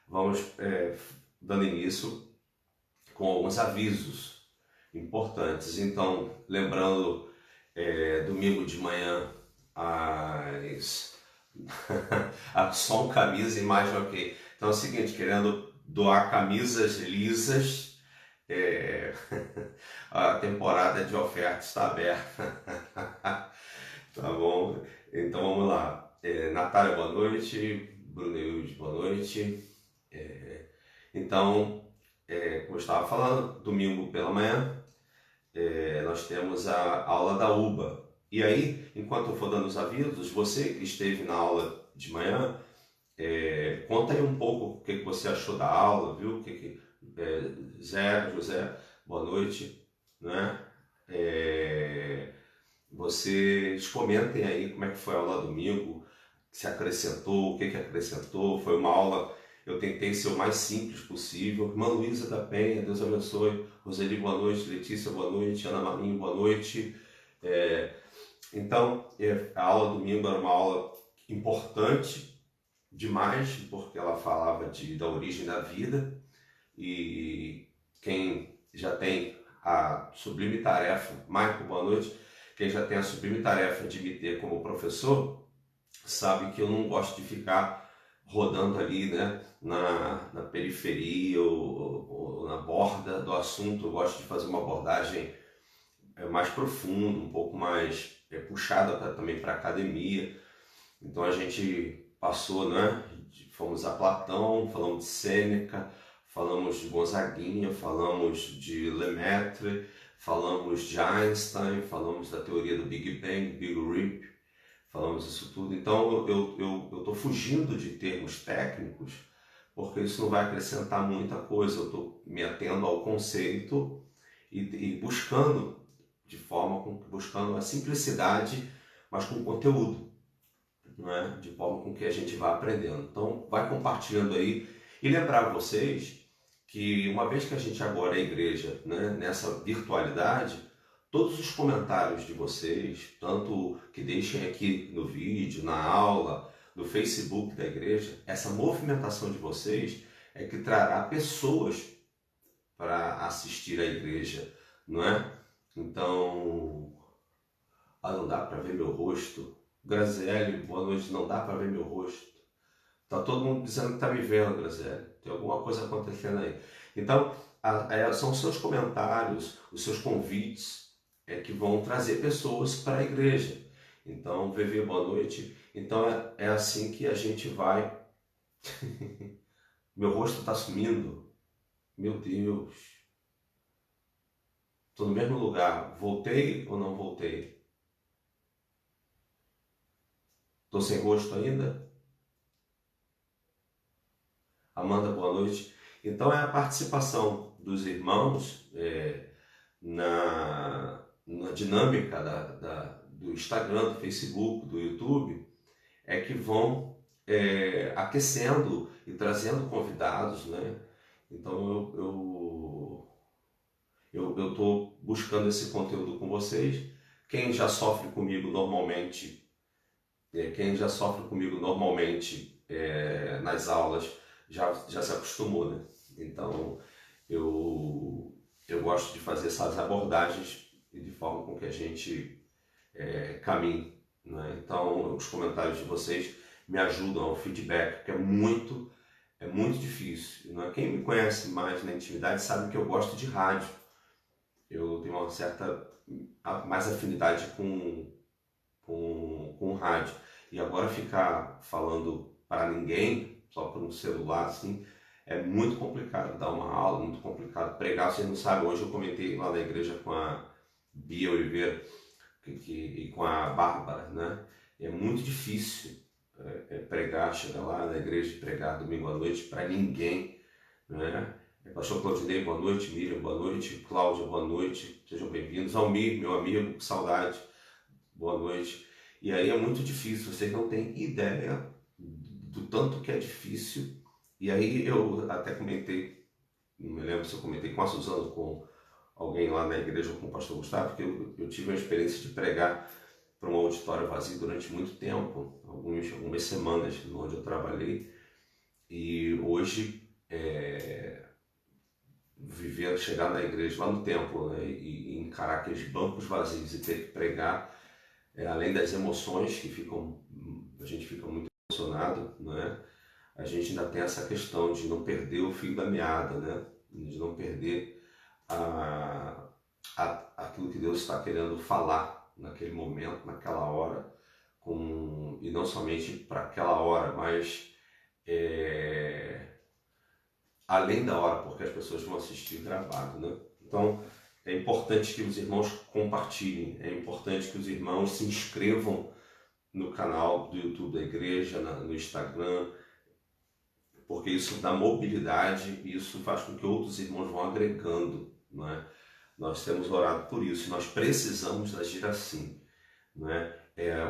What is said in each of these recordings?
Vamos dando início com alguns avisos importantes. Então, lembrando, domingo de manhã, as a som, camisa, imagem, ok. Então é o seguinte, querendo doar camisas lisas, é, a temporada de oferta está aberta. Tá bom? Então vamos lá. Natália, boa noite. Brunilde, boa noite. Então, como eu estava falando, domingo pela manhã, nós temos a aula da UBA. E aí, enquanto eu for dando os avisos, você que esteve na aula de manhã, conta aí um pouco o que você achou da aula, viu? Zé, José, boa noite, né? Vocês comentem aí como é que foi a aula domingo, se acrescentou, o que acrescentou. Foi uma aula, eu tentei ser o mais simples possível. Irmã Luísa da Penha, Deus abençoe. Roseli, boa noite. Letícia, boa noite. Ana Marinho, boa noite. Então, a aula domingo era uma aula importante demais, porque ela falava da origem da vida, e quem já tem a sublime tarefa, Michael, boa noite, quem já tem a sublime tarefa de me ter como professor, sabe que eu não gosto de ficar rodando ali, né, na periferia ou na borda do assunto. Eu gosto de fazer uma abordagem mais profunda, um pouco mais puxada também para a academia. Então a gente passou, né? Fomos a Platão, falamos de Sêneca, falamos de Gonzaguinha, falamos de Lemaitre, falamos de Einstein, falamos da teoria do Big Bang, Big Rip, falamos isso tudo. Então eu estou fugindo de termos técnicos, porque isso não vai acrescentar muita coisa. Eu estou me atendo ao conceito e buscando buscando a simplicidade, mas com conteúdo, não é? De forma com que a gente vá aprendendo. Então, vai compartilhando aí. E lembrar vocês que, uma vez que a gente agora é igreja, né, nessa virtualidade, todos os comentários de vocês, tanto que deixem aqui no vídeo, na aula, no Facebook da igreja, essa movimentação de vocês é que trará pessoas para assistir à igreja, não é? Então, não dá para ver meu rosto. Graziele, boa noite, não dá para ver meu rosto. Tá todo mundo dizendo que tá me vendo, Graziele. Tem alguma coisa acontecendo aí. Então, são os seus comentários, os seus convites que vão trazer pessoas para a igreja. Então, Vivi, boa noite. Então, é assim que a gente vai... Meu rosto está sumindo. Meu Deus. Estou no mesmo lugar. Voltei ou não voltei? Estou sem rosto ainda? Amanda, boa noite. Então é a participação dos irmãos na dinâmica do Instagram, do Facebook, do YouTube, que vão aquecendo e trazendo convidados, né? Então eu estou buscando esse conteúdo com vocês. Quem já sofre comigo normalmente, nas aulas, já se acostumou, né? Então eu gosto de fazer essas abordagens de forma com que a gente caminhe, né? Então os comentários de vocês me ajudam ao feedback, que é muito difícil, né? Quem me conhece mais na intimidade sabe que eu gosto de rádio. Eu tenho uma certa mais afinidade com rádio. E agora ficar falando para ninguém, só por um celular, assim, é muito complicado dar uma aula, muito complicado pregar. Vocês não sabem, hoje eu comentei lá na igreja com a Bia Oliveira e com a Bárbara, né? É muito difícil pregar, chegar lá na igreja e pregar domingo à noite para ninguém, né? Pastor Claudinei, boa noite. Miriam, boa noite. Cláudia, boa noite. Sejam bem-vindos. Almir, meu amigo, que saudade. Boa noite. E aí é muito difícil, vocês não têm ideia do tanto que é difícil. E aí eu até comentei, não me lembro se eu comentei com a Suzana, com alguém lá na igreja, ou com o pastor Gustavo, que eu tive a experiência de pregar para um auditório vazio durante muito tempo, algumas semanas onde eu trabalhei, e hoje chegar na igreja, lá no templo, né, e encarar aqueles bancos vazios e ter que pregar, além das emoções que a gente fica muito emocionado, né, a gente ainda tem essa questão de não perder o fio da meada, né, de não perder aquilo que Deus está querendo falar naquele momento, naquela hora, e não somente para aquela hora, mas além da hora, porque as pessoas vão assistir gravado, né? Então, é importante que os irmãos compartilhem, é importante que os irmãos se inscrevam no canal do YouTube da igreja, no Instagram, porque isso dá mobilidade e isso faz com que outros irmãos vão agregando, não é? Nós temos orado por isso, nós precisamos agir assim, não é?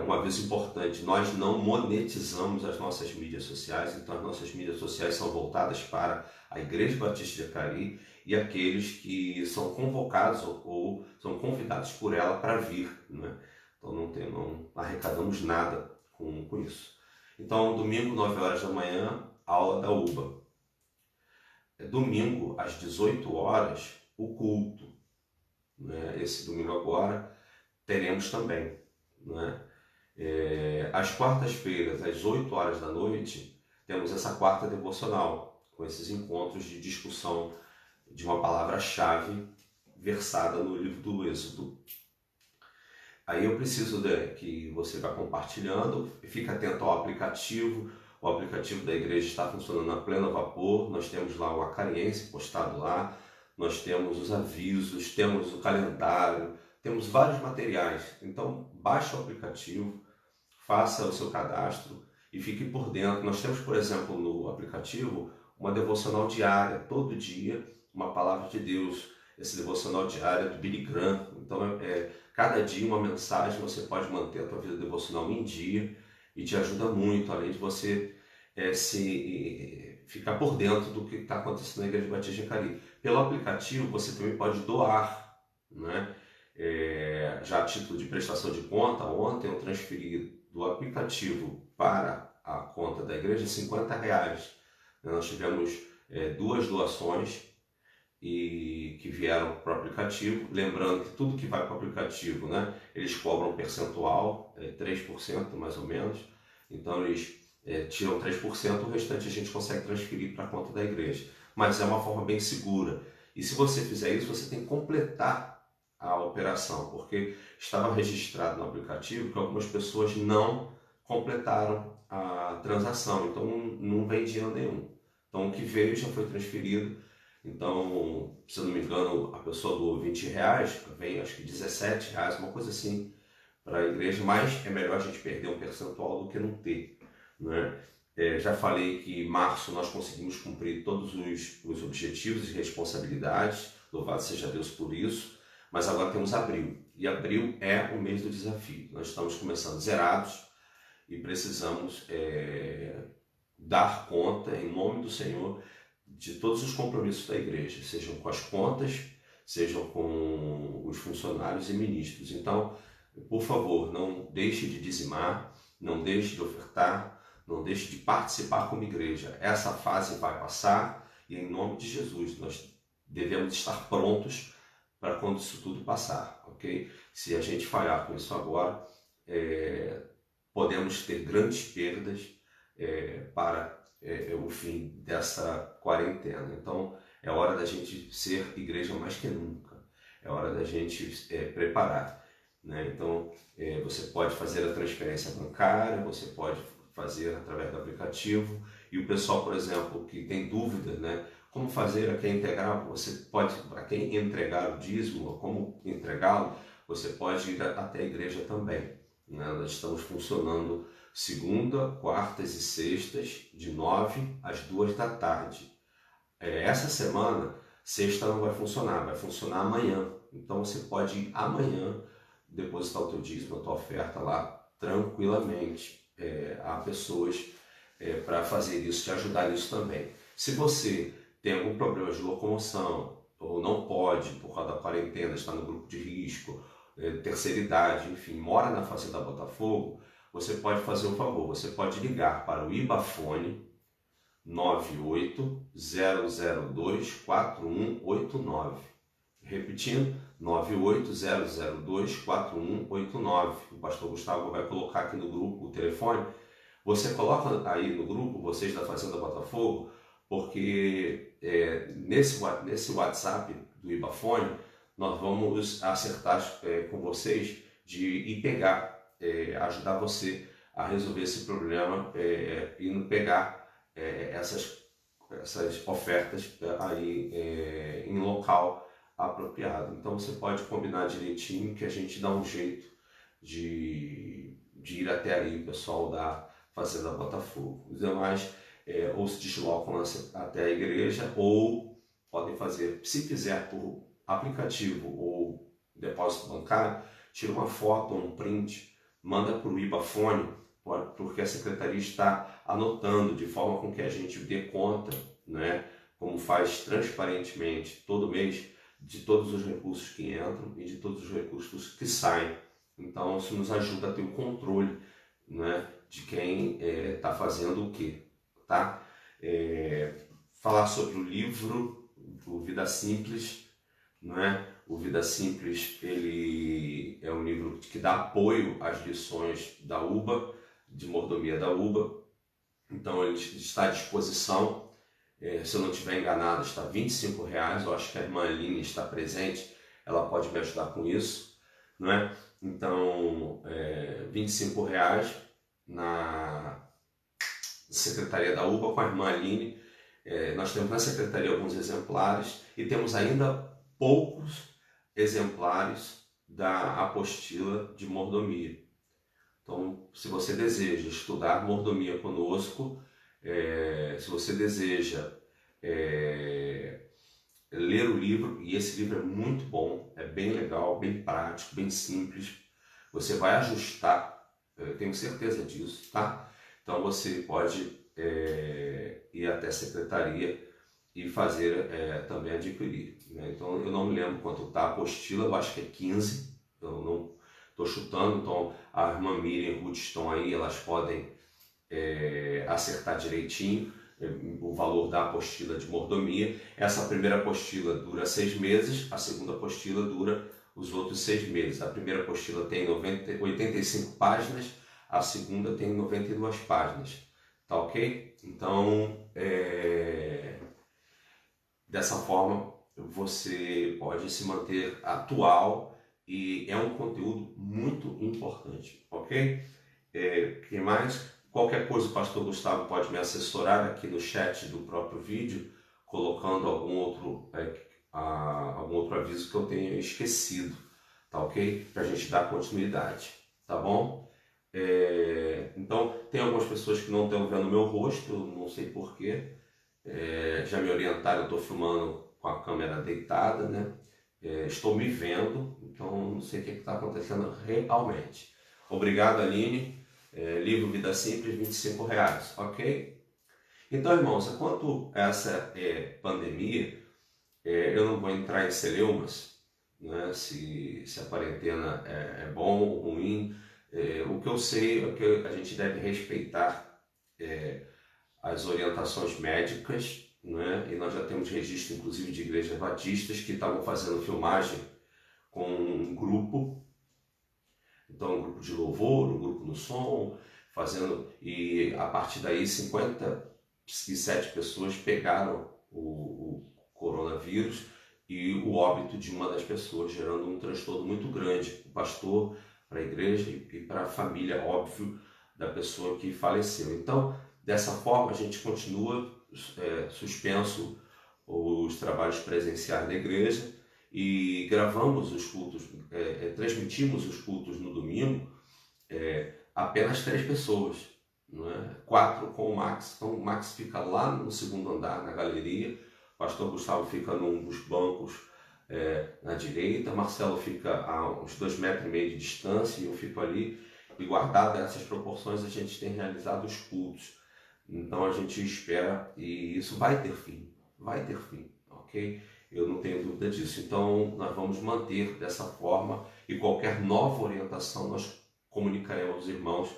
Um aviso importante, nós não monetizamos as nossas mídias sociais, então as nossas mídias sociais são voltadas para a Igreja Batista de Acari e aqueles que são convocados ou são convidados por ela para vir, né? Então não arrecadamos nada com isso. Então, domingo, 9 horas da manhã, aula da UBA. Domingo, às 18 horas, o culto. Né? Esse domingo agora teremos também. Né? Às quartas-feiras, às 8 horas da noite, temos essa quarta devocional, com esses encontros de discussão de uma palavra-chave versada no livro do Êxodo. Aí eu preciso que você vá compartilhando, fique atento ao aplicativo. O aplicativo da igreja está funcionando a pleno vapor, nós temos lá o acariense postado lá, nós temos os avisos, temos o calendário, temos vários materiais. Então baixe o aplicativo, faça o seu cadastro e fique por dentro. Nós temos, por exemplo, no aplicativo, uma devocional diária, todo dia, uma palavra de Deus. Esse devocional diário é do Billy Graham. Então, cada dia uma mensagem, você pode manter a tua vida devocional em dia e te ajuda muito, além de você ficar por dentro do que está acontecendo na Igreja Batista de Acari. Pelo aplicativo, você também pode doar, né? Já a título de prestação de conta, ontem eu transferi do aplicativo para a conta da igreja R$50. Nós tivemos 2 doações que vieram para o aplicativo, lembrando que tudo que vai para o aplicativo, né, eles cobram um percentual, 3% mais ou menos, então eles tiram 3%, o restante a gente consegue transferir para a conta da igreja, mas é uma forma bem segura, e se você fizer isso, você tem que completar a operação, porque estava registrado no aplicativo que algumas pessoas não completaram a transação, então não vem dinheiro nenhum. Então o que veio já foi transferido. Então, se eu não me engano, a pessoa doou R$20, vem acho que R$17, uma coisa assim, para a igreja, mas é melhor a gente perder um percentual do que não ter, né? Já falei que em março nós conseguimos cumprir todos os objetivos e responsabilidades, louvado seja Deus por isso, mas agora temos abril, e abril é o mês do desafio. Nós estamos começando zerados e precisamos dar conta, em nome do Senhor, de todos os compromissos da igreja, sejam com as contas, sejam com os funcionários e ministros. Então, por favor, não deixe de dizimar, não deixe de ofertar, não deixe de participar como igreja. Essa fase vai passar e, em nome de Jesus, nós devemos estar prontos para quando isso tudo passar, ok? Se a gente falhar com isso agora, podemos ter grandes perdas para o fim dessa quarentena. Então, é hora da gente ser igreja mais que nunca. É hora da gente preparar, né? Então, você pode fazer a transferência bancária, você pode fazer através do aplicativo. E o pessoal, por exemplo, que tem dúvida, né? Como fazer a quem entregar, a quem entregar o dízimo, como entregá-lo, você pode ir até a igreja também, né? Nós estamos funcionando segunda, quartas e sextas, de 9 às 2 da tarde. Essa semana, sexta não vai funcionar amanhã. Então você pode ir amanhã depositar o teu dízimo, a tua oferta lá, tranquilamente. Há pessoas para fazer isso, te ajudar nisso também. Se você tem algum problema de locomoção, ou não pode, por causa da quarentena, está no grupo de risco, terceira idade, enfim, mora na Fazenda Botafogo, você pode fazer um favor, você pode ligar para o IBAFONE 980024189. Repetindo, 980024189. O pastor Gustavo vai colocar aqui no grupo o telefone. Você coloca aí no grupo, vocês da Fazenda Botafogo, porque nesse WhatsApp do IBAFONE, nós vamos acertar com vocês de ir pegar, ajudar você a resolver esse problema e não pegar essas ofertas aí em local apropriado. Então você pode combinar direitinho que a gente dá um jeito de ir até aí, o pessoal da Fazenda Botafogo. Os demais ou se deslocam até a igreja ou podem fazer, se quiser por aplicativo ou depósito bancário, tira uma foto ou um print, manda para o IBAFONE, porque a secretaria está anotando de forma com que a gente dê conta, né, como faz transparentemente todo mês, de todos os recursos que entram e de todos os recursos que saem. Então isso nos ajuda a ter o controle, né, de quem está fazendo o quê, tá? Falar sobre o livro, o Vida Simples, né? O Vida Simples, ele é um livro que dá apoio às lições da UBA, de mordomia da UBA. Então ele está à disposição. Se eu não estiver enganado, está R$ 25. Eu acho que a irmã Aline está presente, ela pode me ajudar com isso, não é? Então, R$ 25 na secretaria da UBA com a irmã Aline. Nós temos na secretaria alguns exemplares e temos ainda poucos exemplares da apostila de mordomia. Então, se você deseja estudar mordomia conosco, se você deseja ler o livro, e esse livro é muito bom, é bem legal, bem prático, bem simples, você vai ajustar, eu tenho certeza disso, tá? Então você pode ir até a secretaria e fazer também adquirir, né? Então eu não me lembro quanto está a apostila, eu acho que é 15, eu não estou chutando, então a irmã Miriam e Ruth estão aí, elas podem acertar direitinho o valor da apostila de mordomia. Essa primeira apostila dura 6 meses, a segunda apostila dura os outros 6 meses. A primeira apostila tem 85 páginas, a segunda tem 92 páginas, tá ok? Então, dessa forma, você pode se manter atual e é um conteúdo muito importante, ok? Que mais? Qualquer coisa o pastor Gustavo pode me assessorar aqui no chat do próprio vídeo, colocando algum outro aviso que eu tenha esquecido, tá ok? Para a gente dar continuidade, tá bom? Então, tem algumas pessoas que não estão vendo meu rosto, eu não sei porquê, já me orientaram, eu estou filmando com a câmera deitada, né? Estou me vendo, então não sei o que está acontecendo realmente. Obrigado, Aline. Livro Vida Simples, R$ 25, ok? Então, irmãos, quanto a essa pandemia, eu não vou entrar em celeumas, né, se a quarentena é bom ou ruim. O que eu sei é que a gente deve respeitar as orientações médicas, né, e nós já temos registro, inclusive, de igrejas batistas que estavam fazendo filmagem com um grupo. Então, um grupo de louvor, um grupo no som, e a partir daí 57 pessoas pegaram o coronavírus e o óbito de uma das pessoas, gerando um transtorno muito grande, o pastor, para a igreja e para a família, óbvio, da pessoa que faleceu. Então, dessa forma, a gente continua suspenso os trabalhos presenciais da igreja, e gravamos os cultos, transmitimos os cultos no domingo, apenas 3 pessoas, não é? 4 com o Max. Então o Max fica lá no segundo andar, na galeria, o pastor Gustavo fica num dos bancos na direita, Marcelo fica a uns 2,5 metros de distância e eu fico ali, e guardado essas proporções a gente tem realizado os cultos. Então a gente espera, e isso vai ter fim, ok? Eu não tenho dúvida disso. Então, nós vamos manter dessa forma e qualquer nova orientação nós comunicaremos aos irmãos,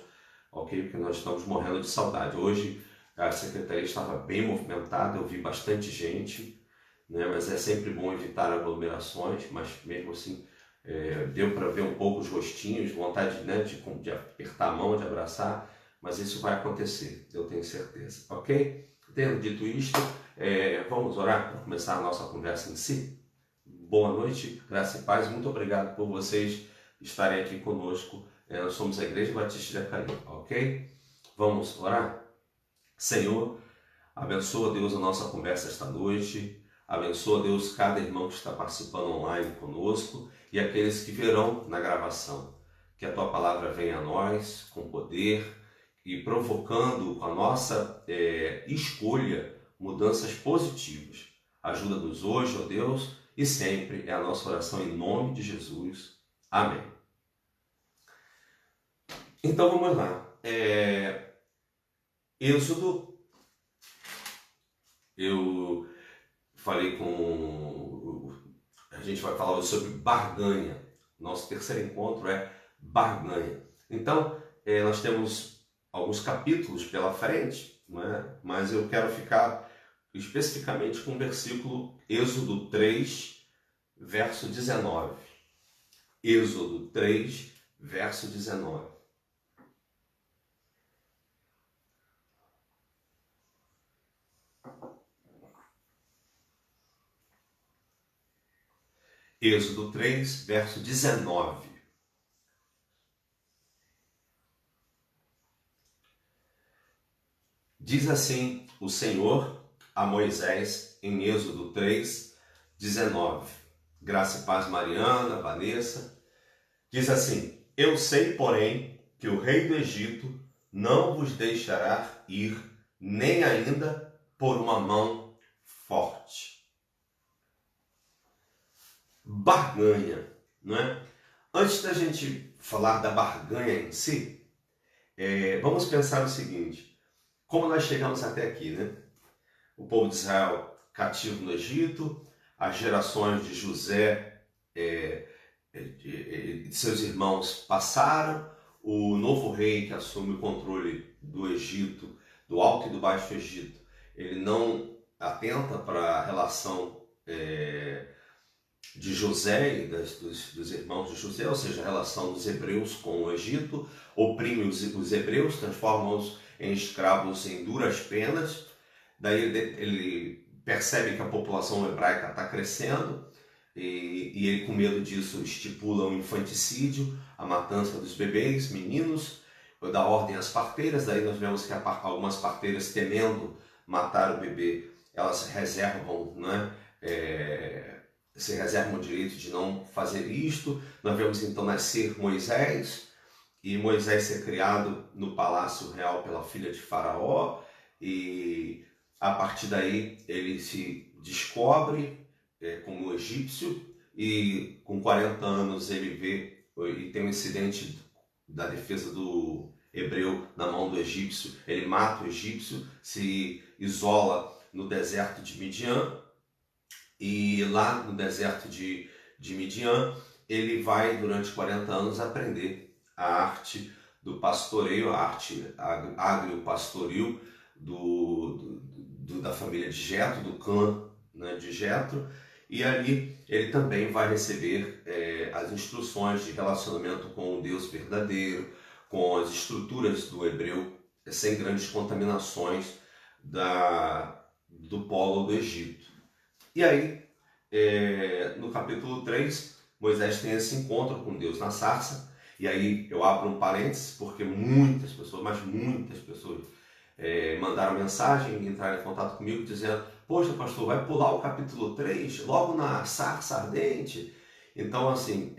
ok? Porque nós estamos morrendo de saudade. Hoje a secretaria estava bem movimentada, eu vi bastante gente, né? Mas é sempre bom evitar aglomerações, mas mesmo assim deu para ver um pouco os rostinhos, vontade, né, de apertar a mão, de abraçar, mas isso vai acontecer, eu tenho certeza, ok? Tendo dito isto, vamos orar para começar a nossa conversa em si? Boa noite, graça e paz, muito obrigado por vocês estarem aqui conosco. Nós somos a Igreja Batista de Acari, ok? Vamos orar? Senhor, abençoa, Deus, a nossa conversa esta noite. Abençoa, Deus, cada irmão que está participando online conosco e aqueles que verão na gravação. Que a Tua palavra venha a nós com poder e provocando com a nossa escolha mudanças positivas. Ajuda-nos hoje, ó Deus, e sempre é a nossa oração em nome de Jesus. Amém. Então vamos lá. Êxodo, eu falei a gente vai falar hoje sobre barganha. Nosso terceiro encontro é barganha. Então, nós temos alguns capítulos pela frente, não é? Mas eu quero ficar especificamente com o versículo Êxodo 3, verso 19. Êxodo 3, verso 19. Êxodo 3, verso 19. Diz assim o Senhor a Moisés em Êxodo 3, 19. Graça e paz, Mariana, Vanessa. Diz assim: Eu sei, porém, que o rei do Egito não vos deixará ir, nem ainda por uma mão forte. Barganha, não é? Antes da gente falar da barganha em si, vamos pensar o seguinte: como nós chegamos até aqui, né? O povo de Israel cativo no Egito, as gerações de José e seus irmãos passaram, o novo rei que assume o controle do Egito, do Alto e do Baixo Egito, ele não atenta para a relação de José e dos irmãos de José, ou seja, a relação dos hebreus com o Egito, oprime os hebreus, transforma-os em escravos em duras penas. Daí ele percebe que a população hebraica está crescendo e ele, com medo disso, estipula um infanticídio, a matança dos bebês, meninos, dá ordem às parteiras. Daí nós vemos que algumas parteiras, temendo matar o bebê, elas reservam, né, se reservam o direito de não fazer isto. Nós vemos então nascer Moisés, e Moisés ser criado no palácio real pela filha de Faraó, e a partir daí ele se descobre como egípcio, e com 40 anos ele vê e tem um incidente da defesa do hebreu na mão do egípcio. Ele mata o egípcio, se isola no deserto de Midian, e lá no deserto de Midian ele vai durante 40 anos aprender a arte do pastoreio, a arte agro-pastoril da família de Jetro, do clã, né, de Jetro, e ali ele também vai receber as instruções de relacionamento com o Deus verdadeiro, com as estruturas do hebreu, sem grandes contaminações do polo do Egito. E aí, no capítulo 3, Moisés tem esse encontro com Deus na sarça, e aí eu abro um parênteses, porque muitas pessoas, mas muitas pessoas, mandaram mensagem, entraram em contato comigo dizendo: poxa, pastor, vai pular o capítulo 3 logo na sarça ardente? Então, assim,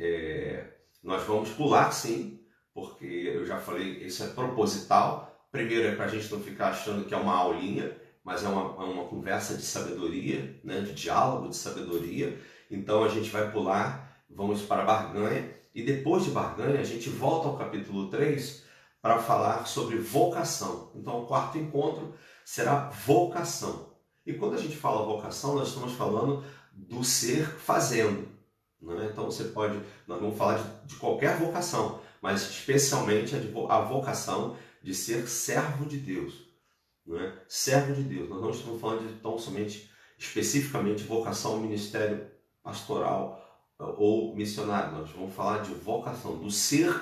nós vamos pular sim, porque eu já falei, isso é proposital. Primeiro é para a gente não ficar achando que é uma aulinha, mas é uma conversa de sabedoria, né, de diálogo de sabedoria. Então a gente vai pular, vamos para a barganha, e depois de barganha a gente volta ao capítulo 3 para falar sobre vocação. Então o quarto encontro será vocação. E quando a gente fala vocação, nós estamos falando do ser fazendo. Né? Então nós vamos falar de qualquer vocação, mas especialmente a vocação de ser servo de Deus. Né? Servo de Deus. Nós não estamos falando de tão somente, especificamente, vocação ao ministério pastoral ou missionário. Nós vamos falar de vocação, do ser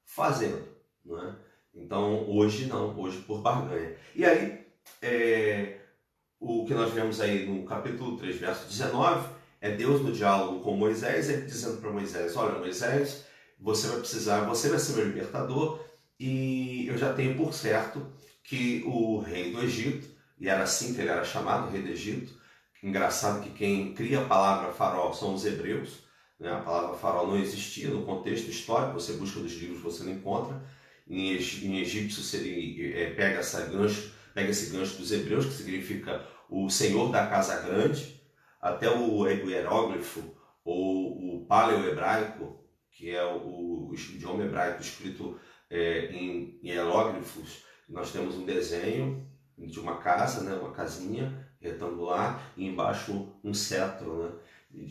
fazendo. Né? Então, hoje não, hoje por barganha. E aí, o que nós vemos aí no capítulo 3, verso 19, é Deus no diálogo com Moisés, ele dizendo para Moisés: olha, Moisés, você vai ser meu libertador, e eu já tenho por certo que o rei do Egito, e era assim que ele era chamado, o rei do Egito. Engraçado que quem cria a palavra faraó são os hebreus, né? A palavra faraó não existia no contexto histórico, você busca nos livros, você não encontra. Em egípcio pega esse gancho dos hebreus, que significa o senhor da casa grande. Até o hieróglifo ou o paleo-hebraico, que é o idioma hebraico escrito em hieróglifos, nós temos um desenho de uma casa, né, uma casinha retangular, e embaixo um cetro, né,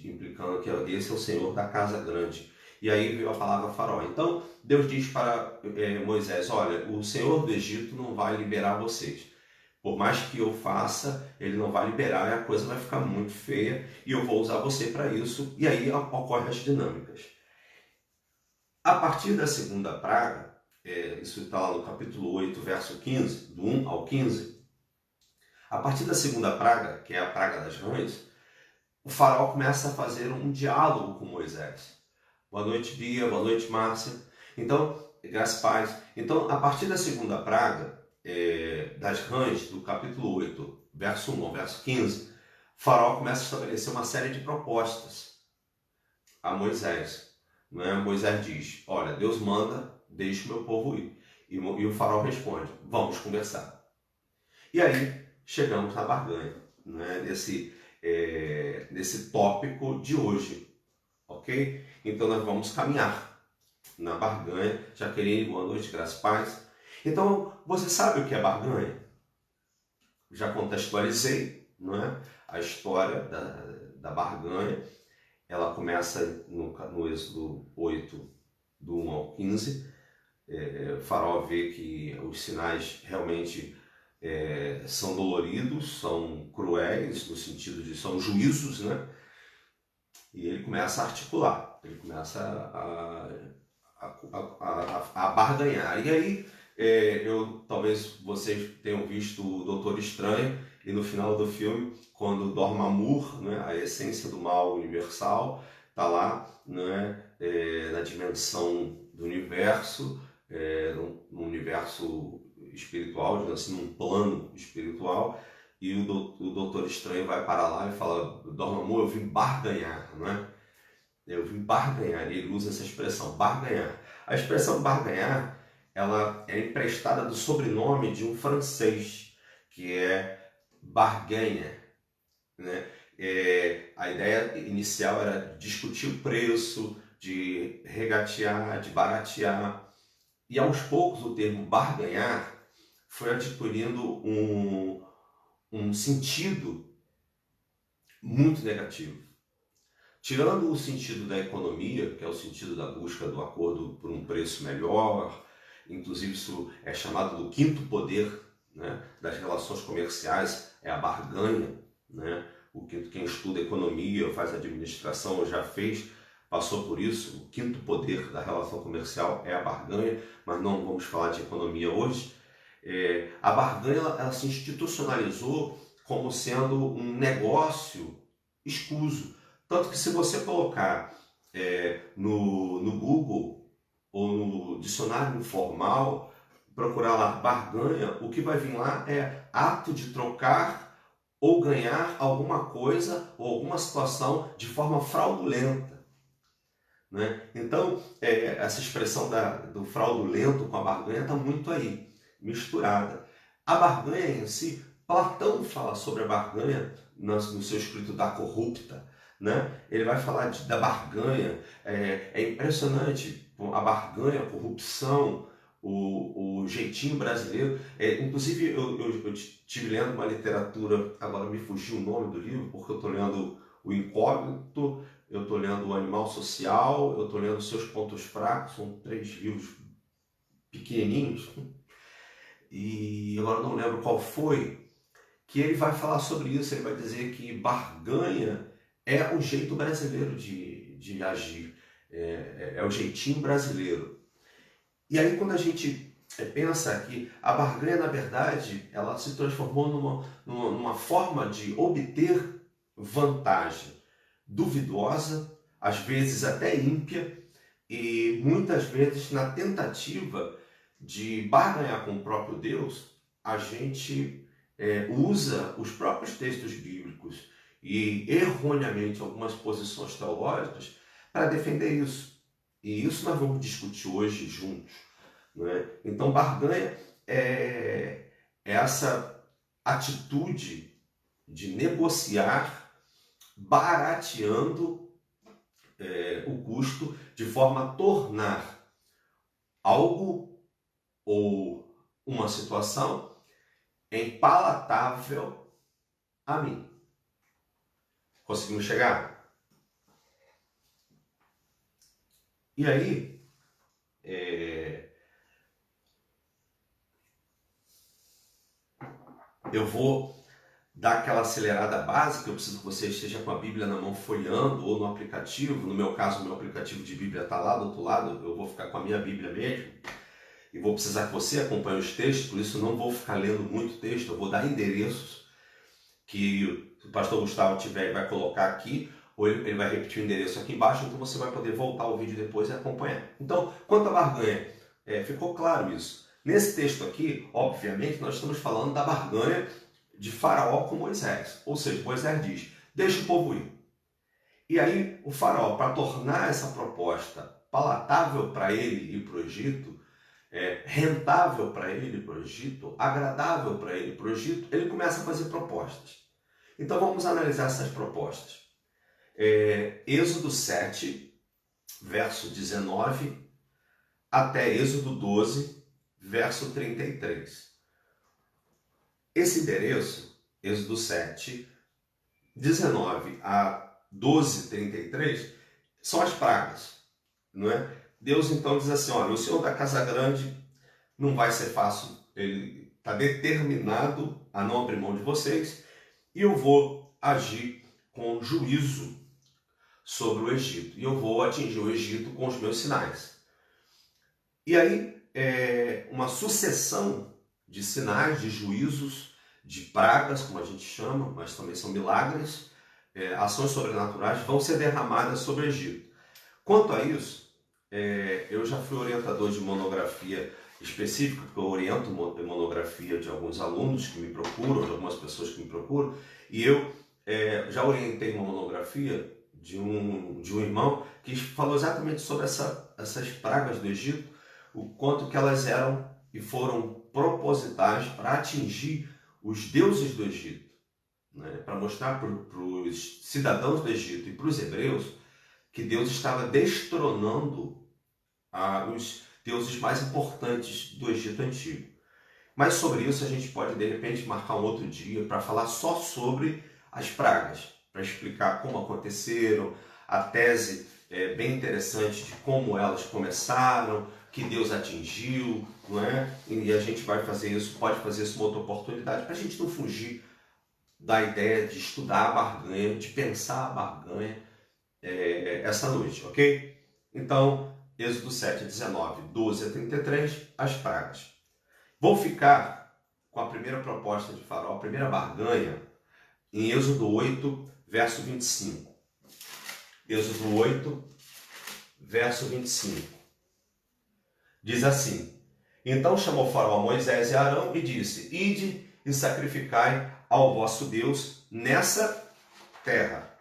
implicando que esse é o senhor da casa grande. E aí veio a palavra faraó. Então Deus diz para Moisés: olha, o senhor do Egito não vai liberar vocês. Por mais que eu faça, ele não vai liberar, e a coisa vai ficar muito feia, e eu vou usar você para isso. E aí ocorrem as dinâmicas. A partir da segunda praga, isso está lá no capítulo 8, verso 15, do 1 ao 15. A partir da segunda praga, que é a praga das rãs, o faraó começa a fazer um diálogo com Moisés. Boa noite, Bia. Boa noite, Márcia. Então, graças a paz. Então, a partir da segunda praga, das rãs, do capítulo 8, verso 1 ao verso 15, o faraó começa a estabelecer uma série de propostas a Moisés. Né? Moisés diz: olha, Deus manda, deixe o meu povo ir. E o faraó responde: vamos conversar. E aí chegamos na barganha, né? nesse tópico de hoje, ok? Então nós vamos caminhar na barganha. Jaqueline, boa noite, graças a paz. Então, você sabe o que é barganha? Já contextualizei, não é? A história da barganha. Ela começa no Êxodo 8, do 1 ao 15. O faraó vê que os sinais realmente são doloridos, são cruéis, no sentido de são juízos, né? E ele começa a articular, ele começa a barganhar. E aí, talvez vocês tenham visto o Doutor Estranho, e no final do filme, quando Dormammu, né, a essência do mal universal, está lá, né, na dimensão do universo, no universo espiritual, digamos assim, num plano espiritual, e o Doutor Estranho vai para lá e fala: Dormammu, eu vim barganhar, né? Eu vim barganhar, e ele usa essa expressão, barganhar. A expressão barganhar, ela é emprestada do sobrenome de um francês, que é Barganha, né? A ideia inicial era discutir o preço, de regatear, de baratear, e aos poucos o termo barganhar foi adquirindo um sentido muito negativo. Tirando o sentido da economia, que é o sentido da busca do acordo por um preço melhor, inclusive isso é chamado do quinto poder, né, das relações comerciais, é a barganha, né? Quem estuda economia, faz administração, já fez, passou por isso. O quinto poder da relação comercial é a barganha, mas não vamos falar de economia hoje. A barganha ela se institucionalizou como sendo um negócio escuso. Tanto que se você colocar no Google ou no dicionário informal, procurar lá barganha, o que vai vir lá é ato de trocar ou ganhar alguma coisa ou alguma situação de forma fraudulenta. Né? Então, essa expressão do fraudulento com a barganha está muito aí, misturada. A barganha em si, Platão fala sobre a barganha no seu escrito Da Corrupta, né? Ele vai falar da barganha. É impressionante a barganha, a corrupção, o jeitinho brasileiro. Inclusive, eu estive lendo uma literatura, agora me fugiu o nome do livro, porque eu estou lendo o incógnito, eu estou lendo o animal social, eu estou lendo os seus pontos fracos, são 3 livros pequenininhos, e agora não lembro qual foi, que ele vai falar sobre isso, ele vai dizer que barganha é o jeito brasileiro de agir, é o jeitinho brasileiro. E aí quando a gente pensa que a barganha, na verdade, ela se transformou numa forma de obter vantagem duvidosa, às vezes até ímpia, e muitas vezes na tentativa de barganhar com o próprio Deus, a gente usa os próprios textos bíblicos e erroneamente algumas posições teológicas para defender isso. E isso nós vamos discutir hoje juntos. Não é? Então, barganha é essa atitude de negociar barateando o custo de forma a tornar algo ou uma situação palatável a mim. Conseguimos chegar? E aí, eu vou dar aquela acelerada básica. Eu preciso que você esteja com a Bíblia na mão folheando ou no aplicativo. No meu caso, o meu aplicativo de Bíblia está lá do outro lado. Eu vou ficar com a minha Bíblia mesmo. E vou precisar que você acompanhe os textos, por isso não vou ficar lendo muito texto. Eu vou dar endereços que o pastor Gustavo tiver e vai colocar aqui, ou ele vai repetir o endereço aqui embaixo, então você vai poder voltar ao vídeo depois e acompanhar. Então, quanto à barganha, ficou claro isso. Nesse texto aqui, obviamente, nós estamos falando da barganha de Faraó com Moisés. Ou seja, Moisés diz, deixa o povo ir. E aí o Faraó, para tornar essa proposta palatável para ele ir para o Egito, rentável para ele ir para o Egito, agradável para ele ir para o Egito, ele começa a fazer propostas. Então vamos analisar essas propostas. Êxodo 7, verso 19, até Êxodo 12, verso 33. Esse endereço, Êxodo 7, 19 a 12, 33, são as pragas, não é? Deus então diz assim, olha, o Senhor da casa grande não vai ser fácil, ele está determinado a não abrir mão de vocês, e eu vou agir com juízo sobre o Egito, e eu vou atingir o Egito com os meus sinais. E aí, uma sucessão de sinais, de juízos, de pragas, como a gente chama, mas também são milagres, ações sobrenaturais, vão ser derramadas sobre o Egito. Quanto a isso, eu já fui orientador de monografia específica, porque eu oriento monografia de alguns alunos que me procuram, de algumas pessoas que me procuram, e eu já orientei uma monografia de um irmão que falou exatamente sobre essas pragas do Egito, o quanto que elas eram e foram propositais para atingir os deuses do Egito, né? Para mostrar para os cidadãos do Egito e para os hebreus que Deus estava destronando os deuses mais importantes do Egito Antigo. Mas sobre isso a gente pode, de repente, marcar um outro dia para falar só sobre as pragas, para explicar como aconteceram, a tese bem interessante de como elas começaram, que Deus atingiu, não é? E a gente vai fazer isso, pode fazer isso uma outra oportunidade, para a gente não fugir da ideia de estudar a barganha, de pensar a barganha essa noite, ok? Então, Êxodo 7, 19, 12 a 33, as pragas. Vou ficar com a primeira proposta de Faraó, a primeira barganha, em Êxodo 8, verso 25. Êxodo 8, verso 25. Diz assim, então chamou Faraó Moisés e Arão e disse, ide e sacrificai ao vosso Deus nessa terra.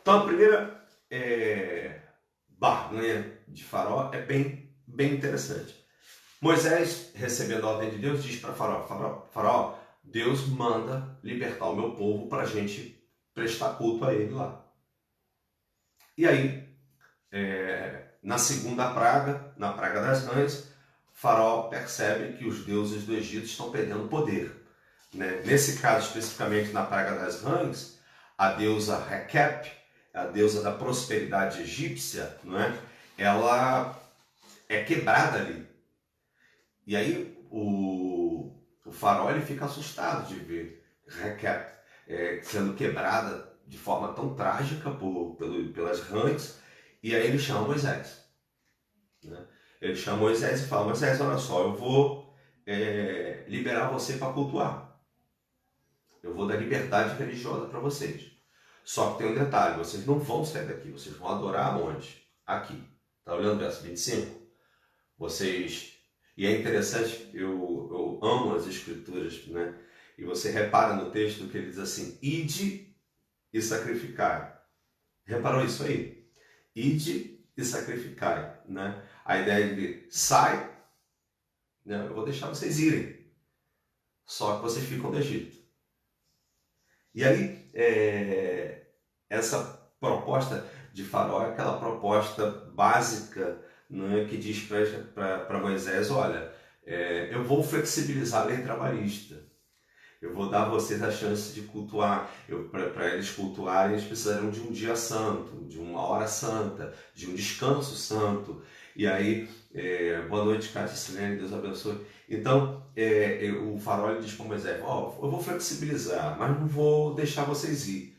Então a primeira barganha de Faraó é bem interessante. Moisés, recebendo a ordem de Deus, diz para Faraó, Deus manda libertar o meu povo para a gente prestar culto a ele lá. E aí, na segunda praga, na praga das rãs, Faraó percebe que os deuses do Egito estão perdendo poder. Nesse caso, especificamente na praga das rãs, a deusa Rekep, a deusa da prosperidade egípcia, não é? Ela é quebrada ali. E aí o faraó ele fica assustado de ver Rekep sendo quebrada de forma tão trágica pelas rãs, e aí ele chama Moisés. Né? Ele chama Moisés e fala: Moisés, olha só, eu vou liberar você para cultuar. Eu vou dar liberdade religiosa para vocês. Só que tem um detalhe: vocês não vão sair daqui, vocês vão adorar onde? Aqui. Está olhando o verso 25? Vocês... E é interessante, eu amo as escrituras, né? E você repara no texto que ele diz assim: ide e sacrificai. Reparou isso aí? Ide e sacrificai, né? A ideia de sai, né? Eu vou deixar vocês irem, só que vocês ficam no Egito. E aí, essa proposta de Faraó é aquela proposta básica, né, que diz para Moisés: olha, eu vou flexibilizar a lei trabalhista. Eu vou dar a vocês a chance de cultuar. Para eles cultuarem, eles precisarão de um dia santo, de uma hora santa, de um descanso santo. E aí, boa noite, Cátia Silene, Deus abençoe. Então, o faraó diz para Moisés: eu vou flexibilizar, mas não vou deixar vocês ir.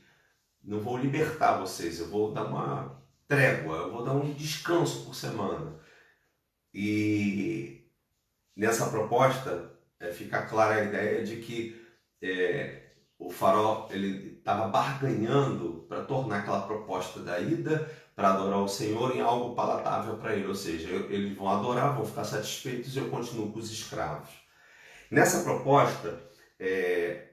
Não vou libertar vocês, eu vou dar uma trégua, eu vou dar um descanso por semana. E nessa proposta, fica clara a ideia de que o faraó ele estava barganhando para tornar aquela proposta da ida para adorar o Senhor em algo palatável para ele, ou seja, eles vão adorar, vão ficar satisfeitos e eu continuo com os escravos. Nessa proposta,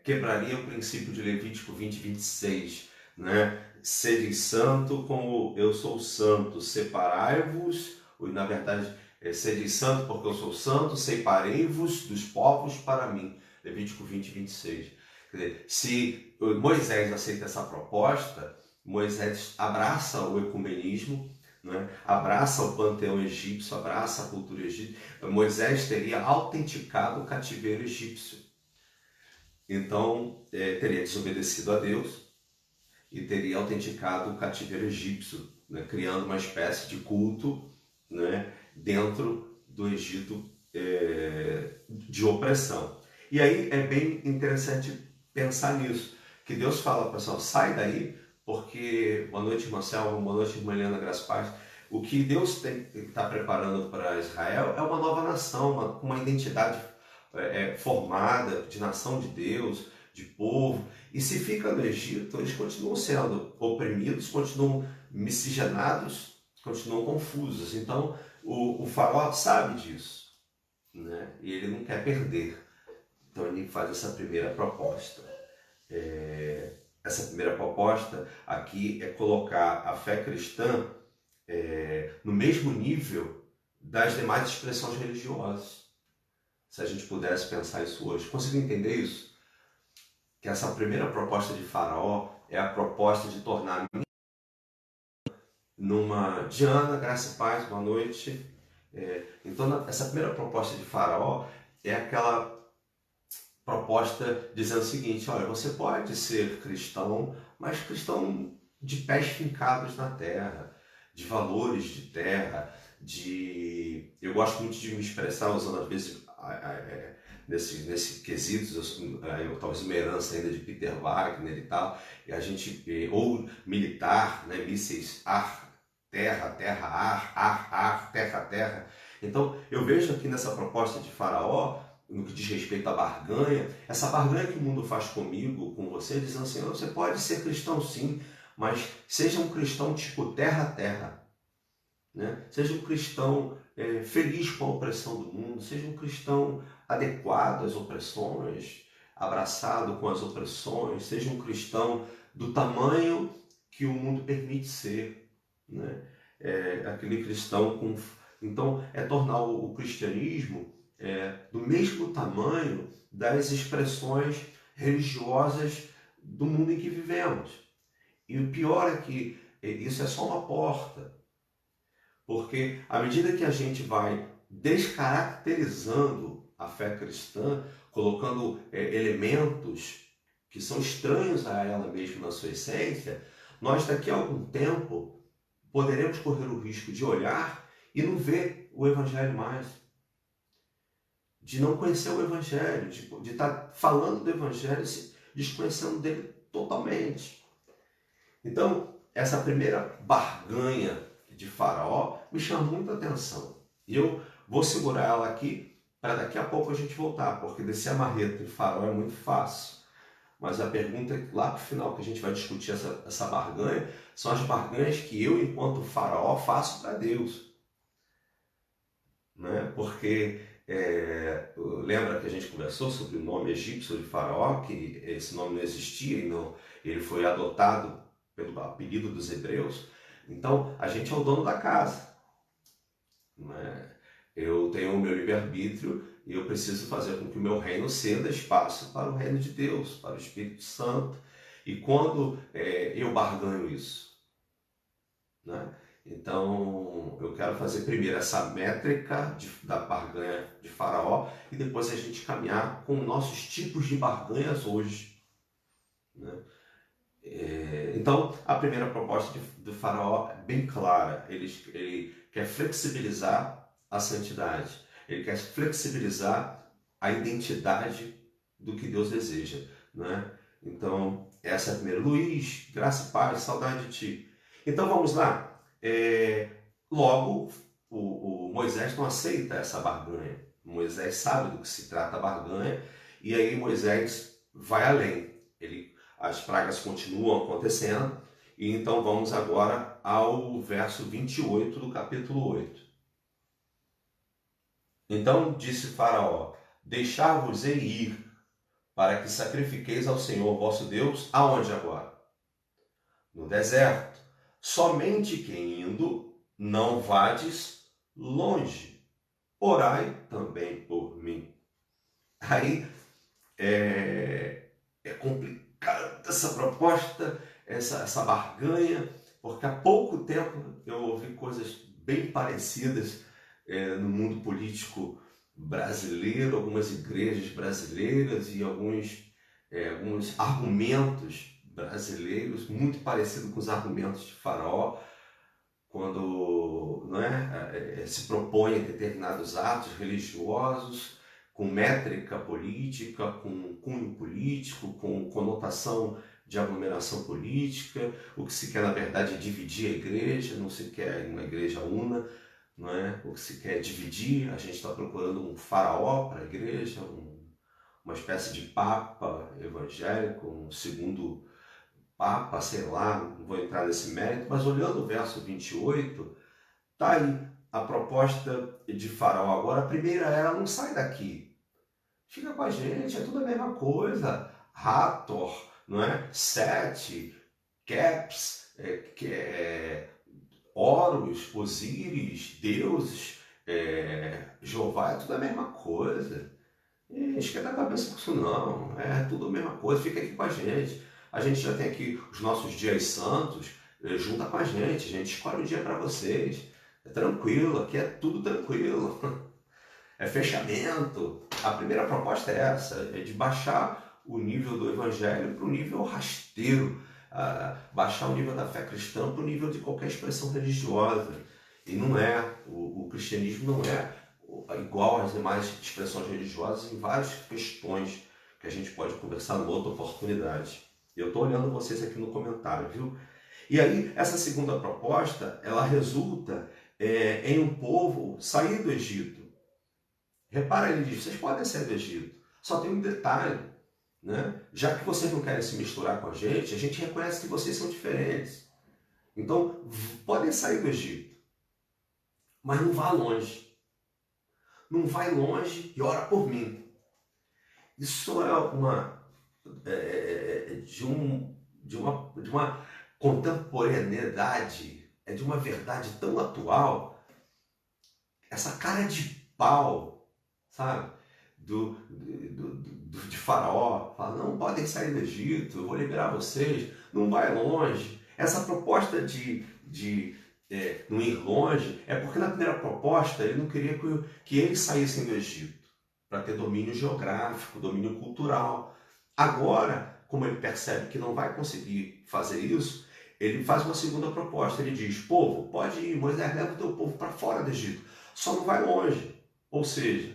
quebraria o princípio de Levítico 20:26, né? Sede santo como eu sou santo, separai-vos, na verdade, sede santo porque eu sou santo, separei-vos dos povos para mim. Levítico 20:26. Quer dizer, se Moisés aceita essa proposta, Moisés abraça o ecumenismo, né? Abraça o panteão egípcio, abraça a cultura egípcia. Moisés teria autenticado o cativeiro egípcio. Então, teria desobedecido a Deus e teria autenticado o cativeiro egípcio, né? Criando uma espécie de culto, né? Dentro do Egito de opressão. E aí é bem interessante pensar nisso, que Deus fala para o pessoal: sai daí, porque, boa noite, Marcelo, boa noite, irmã Helena, graças a Deus. O que Deus está preparando para Israel é uma nova nação, uma identidade formada de nação de Deus, de povo. E se fica no Egito, eles continuam sendo oprimidos, continuam miscigenados, continuam confusos. Então, o faraó sabe disso, né? E ele não quer perder. Então ele faz essa primeira proposta. Essa primeira proposta aqui é colocar a fé cristã no mesmo nível das demais expressões religiosas. Se a gente pudesse pensar isso hoje. Conseguiu entender isso? Que essa primeira proposta de Faraó é a proposta de tornar numa... Diana, graça e paz, boa noite. Então, essa primeira proposta de Faraó é aquela proposta dizendo o seguinte: olha, você pode ser cristão, mas cristão de pés fincados na terra, de valores de terra, eu gosto muito de me expressar usando às vezes nesse quesito, talvez uma herança ainda de Peter Wagner e tal, e a gente, ou militar, né, mísseis ar, terra, ar, terra. Então eu vejo aqui nessa proposta de Faraó, no que diz respeito à barganha, essa barganha que o mundo faz comigo, com você, dizendo assim: você pode ser cristão sim, mas seja um cristão tipo terra, né? Seja um cristão feliz com a opressão do mundo, seja um cristão adequado às opressões, abraçado com as opressões, seja um cristão do tamanho que o mundo permite ser, né? Aquele cristão com... Então, tornar o cristianismo do mesmo tamanho das expressões religiosas do mundo em que vivemos. E o pior é que isso é só uma porta, porque à medida que a gente vai descaracterizando a fé cristã, colocando elementos que são estranhos a ela mesma na sua essência, nós daqui a algum tempo poderemos correr o risco de olhar e não ver o Evangelho mais, de não conhecer o Evangelho, de estar falando do Evangelho, se desconhecendo dele totalmente. Então, essa primeira barganha de Faraó me chama muita atenção. E eu vou segurar ela aqui para daqui a pouco a gente voltar, porque descer a marreta de Faraó é muito fácil. Mas a pergunta lá para o final que a gente vai discutir essa barganha são as barganhas que eu, enquanto Faraó, faço para Deus. Né? Porque lembra que a gente conversou sobre o nome egípcio de Faraó, que esse nome não existia e ele foi adotado pelo apelido dos hebreus. Então, a gente é o dono da casa. Né? Eu tenho o meu livre-arbítrio e eu preciso fazer com que o meu reino ceda espaço para o reino de Deus, para o Espírito Santo. E quando eu barganho isso? Né? Então, eu quero fazer primeiro essa métrica da barganha de Faraó e depois a gente caminhar com nossos tipos de barganhas hoje. Né? Então, a primeira proposta do Faraó é bem clara. Ele quer flexibilizar a santidade. Ele quer flexibilizar a identidade do que Deus deseja. Né? Então, essa é a primeira. Luiz, graça e paz, saudade de ti. Então, vamos lá. Logo, o Moisés não aceita essa barganha. Moisés sabe do que se trata a barganha e aí Moisés vai além. As pragas continuam acontecendo e então vamos agora ao verso 28 do capítulo 8. Então disse Faraó: deixar-vos-ei ir, para que sacrifiqueis ao Senhor vosso Deus, aonde agora? No deserto. Somente que indo não vades longe, orai também por mim. Aí é complicada essa proposta, essa barganha, porque há pouco tempo eu ouvi coisas bem parecidas no mundo político brasileiro, algumas igrejas brasileiras e alguns argumentos brasileiros muito parecidos com os argumentos de Faraó, quando se propõe determinados atos religiosos com métrica política, com cunho político, com conotação de aglomeração política. O que se quer, na verdade, é dividir a igreja, não se quer uma igreja una. Não é? O que se quer é dividir. A gente está procurando um faraó para a igreja, uma espécie de papa evangélico, um segundo papa, sei lá, não vou entrar nesse mérito, mas olhando o verso 28, está aí a proposta de Faraó. Agora, a primeira era: não sai daqui, fica com a gente, é tudo a mesma coisa. Hathor, não é? Sete, Caps, Horus, Osíris, deuses, Jeová, é tudo a mesma coisa. Esquenta a cabeça com isso não, é tudo a mesma coisa, fica aqui com a gente. A gente já tem aqui os nossos dias santos, junta com a gente escolhe um dia para vocês. É tranquilo, aqui é tudo tranquilo. É fechamento. A primeira proposta é essa, é de baixar o nível do evangelho para o nível rasteiro, baixar o nível da fé cristã para o nível de qualquer expressão religiosa. E não é, o cristianismo não é igual às demais expressões religiosas em várias questões que a gente pode conversar numa outra oportunidade. Eu estou olhando vocês aqui no comentário, viu? E aí, essa segunda proposta, ela resulta em um povo sair do Egito. Repara, ele diz: vocês podem sair do Egito, só tem um detalhe, né? Já que vocês não querem se misturar com a gente reconhece que vocês são diferentes. Então, podem sair do Egito, mas não vá longe. Não vai longe e ora por mim. Isso é de uma contemporaneidade, de uma verdade tão atual, essa cara de pau, sabe, de Faraó, fala: não podem sair do Egito, eu vou liberar vocês, não vai longe. Essa proposta de não ir longe é porque na primeira proposta ele não queria que eles saíssem do Egito para ter domínio geográfico, domínio cultural. Agora, como ele percebe que não vai conseguir fazer isso, ele faz uma segunda proposta. Ele diz: povo, pode ir, Moisés, leva o teu povo para fora do Egito, só não vai longe. Ou seja,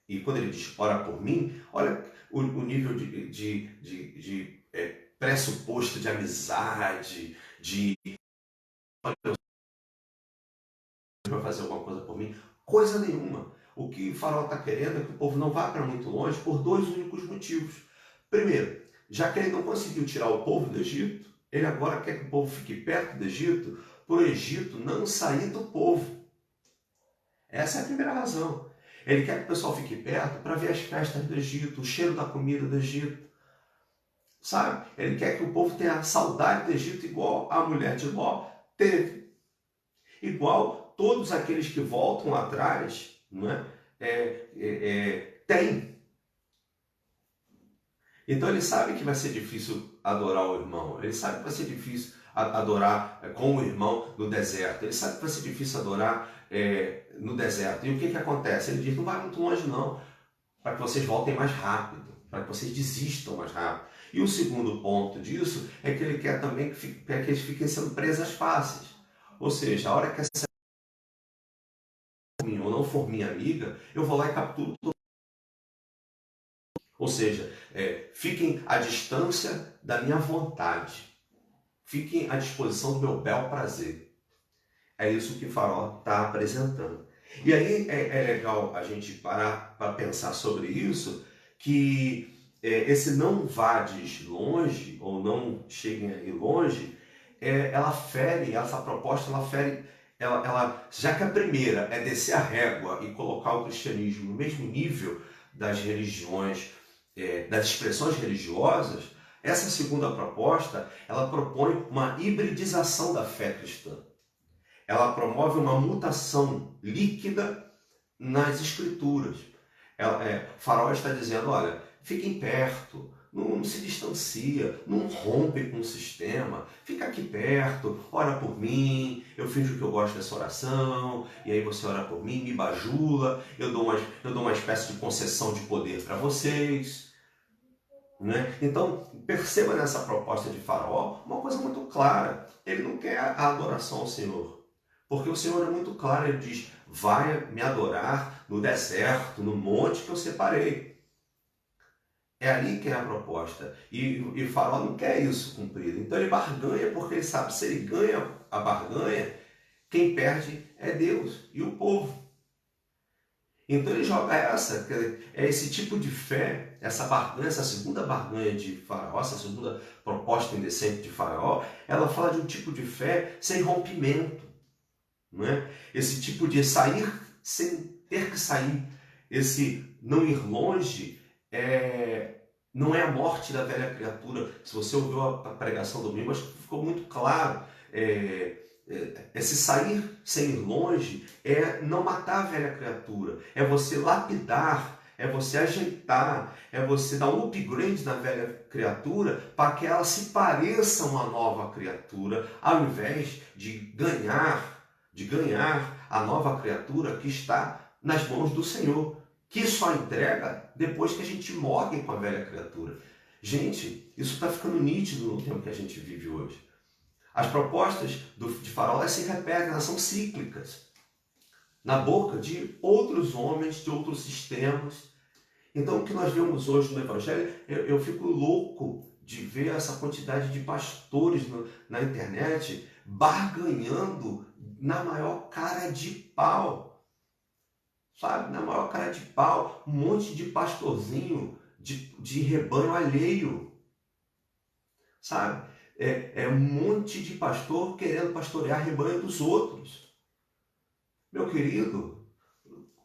e quando ele diz ora por mim, olha o nível de pressuposto de amizade, de vai fazer alguma coisa por mim. Coisa nenhuma. O que o faraó está querendo é que o povo não vá para muito longe por dois únicos motivos. Primeiro, já que ele não conseguiu tirar o povo do Egito, ele agora quer que o povo fique perto do Egito, para o Egito não sair do povo. Essa é a primeira razão. Ele quer que o pessoal fique perto para ver as festas do Egito, o cheiro da comida do Egito. Sabe? Ele quer que o povo tenha saudade do Egito igual a mulher de Ló teve. Igual todos aqueles que voltam atrás, não é? Tem. Então ele sabe que vai ser difícil adorar o irmão. Ele sabe que vai ser difícil adorar com o irmão no deserto. Ele sabe que vai ser difícil adorar no deserto. E o que acontece? Ele diz: não vai muito longe não, para que vocês voltem mais rápido, para que vocês desistam mais rápido. E o segundo ponto disso é que ele quer também que eles fiquem sendo presas fáceis. Ou seja, a hora que essa ou não for minha amiga, eu vou lá e capturo todo. Ou seja, fiquem à distância da minha vontade. Fiquem à disposição do meu bel prazer. É isso que o faraó está apresentando. E aí é legal a gente parar para pensar sobre isso, que esse não vades longe, ou não cheguem aí longe, essa proposta ela fere, já que a primeira é descer a régua e colocar o cristianismo no mesmo nível das religiões, das expressões religiosas, essa segunda proposta, ela propõe uma hibridização da fé cristã. Ela promove uma mutação líquida nas escrituras. O faraó está dizendo: olha, fiquem perto, não se distancia, não rompe com o sistema, fica aqui perto, ora por mim, eu finjo que eu gosto dessa oração, e aí você ora por mim, me bajula, eu dou uma espécie de concessão de poder para vocês. Né? Então, perceba nessa proposta de faraó uma coisa muito clara: ele não quer a adoração ao Senhor, porque o Senhor é muito claro. Ele diz: vai me adorar no deserto, no monte que eu separei. É ali que é a proposta. E o faraó não quer isso cumprido. Então ele barganha, porque ele sabe que se ele ganha a barganha, quem perde é Deus e o povo. Então ele joga esse tipo de fé, essa barganha, essa segunda barganha de faraó, essa segunda proposta indecente de faraó, ela fala de um tipo de fé sem rompimento. Não é? Esse tipo de sair sem ter que sair, esse não ir longe, não é a morte da velha criatura. Se você ouviu a pregação domingo, acho que ficou muito claro. Esse sair sem ir longe é não matar a velha criatura, é você lapidar, é você ajeitar, é você dar um upgrade na velha criatura para que ela se pareça uma nova criatura, ao invés de ganhar a nova criatura que está nas mãos do Senhor, que só entrega depois que a gente morre com a velha criatura. Gente, isso está ficando nítido no tempo que a gente vive hoje. As propostas de faraó, elas se repetem, elas são cíclicas, na boca de outros homens, de outros sistemas. Então, o que nós vemos hoje no Evangelho, eu fico louco de ver essa quantidade de pastores na internet barganhando na maior cara de pau. Sabe? Na maior cara de pau, um monte de pastorzinho de rebanho alheio. Sabe? Um monte de pastor querendo pastorear rebanho dos outros. Meu querido,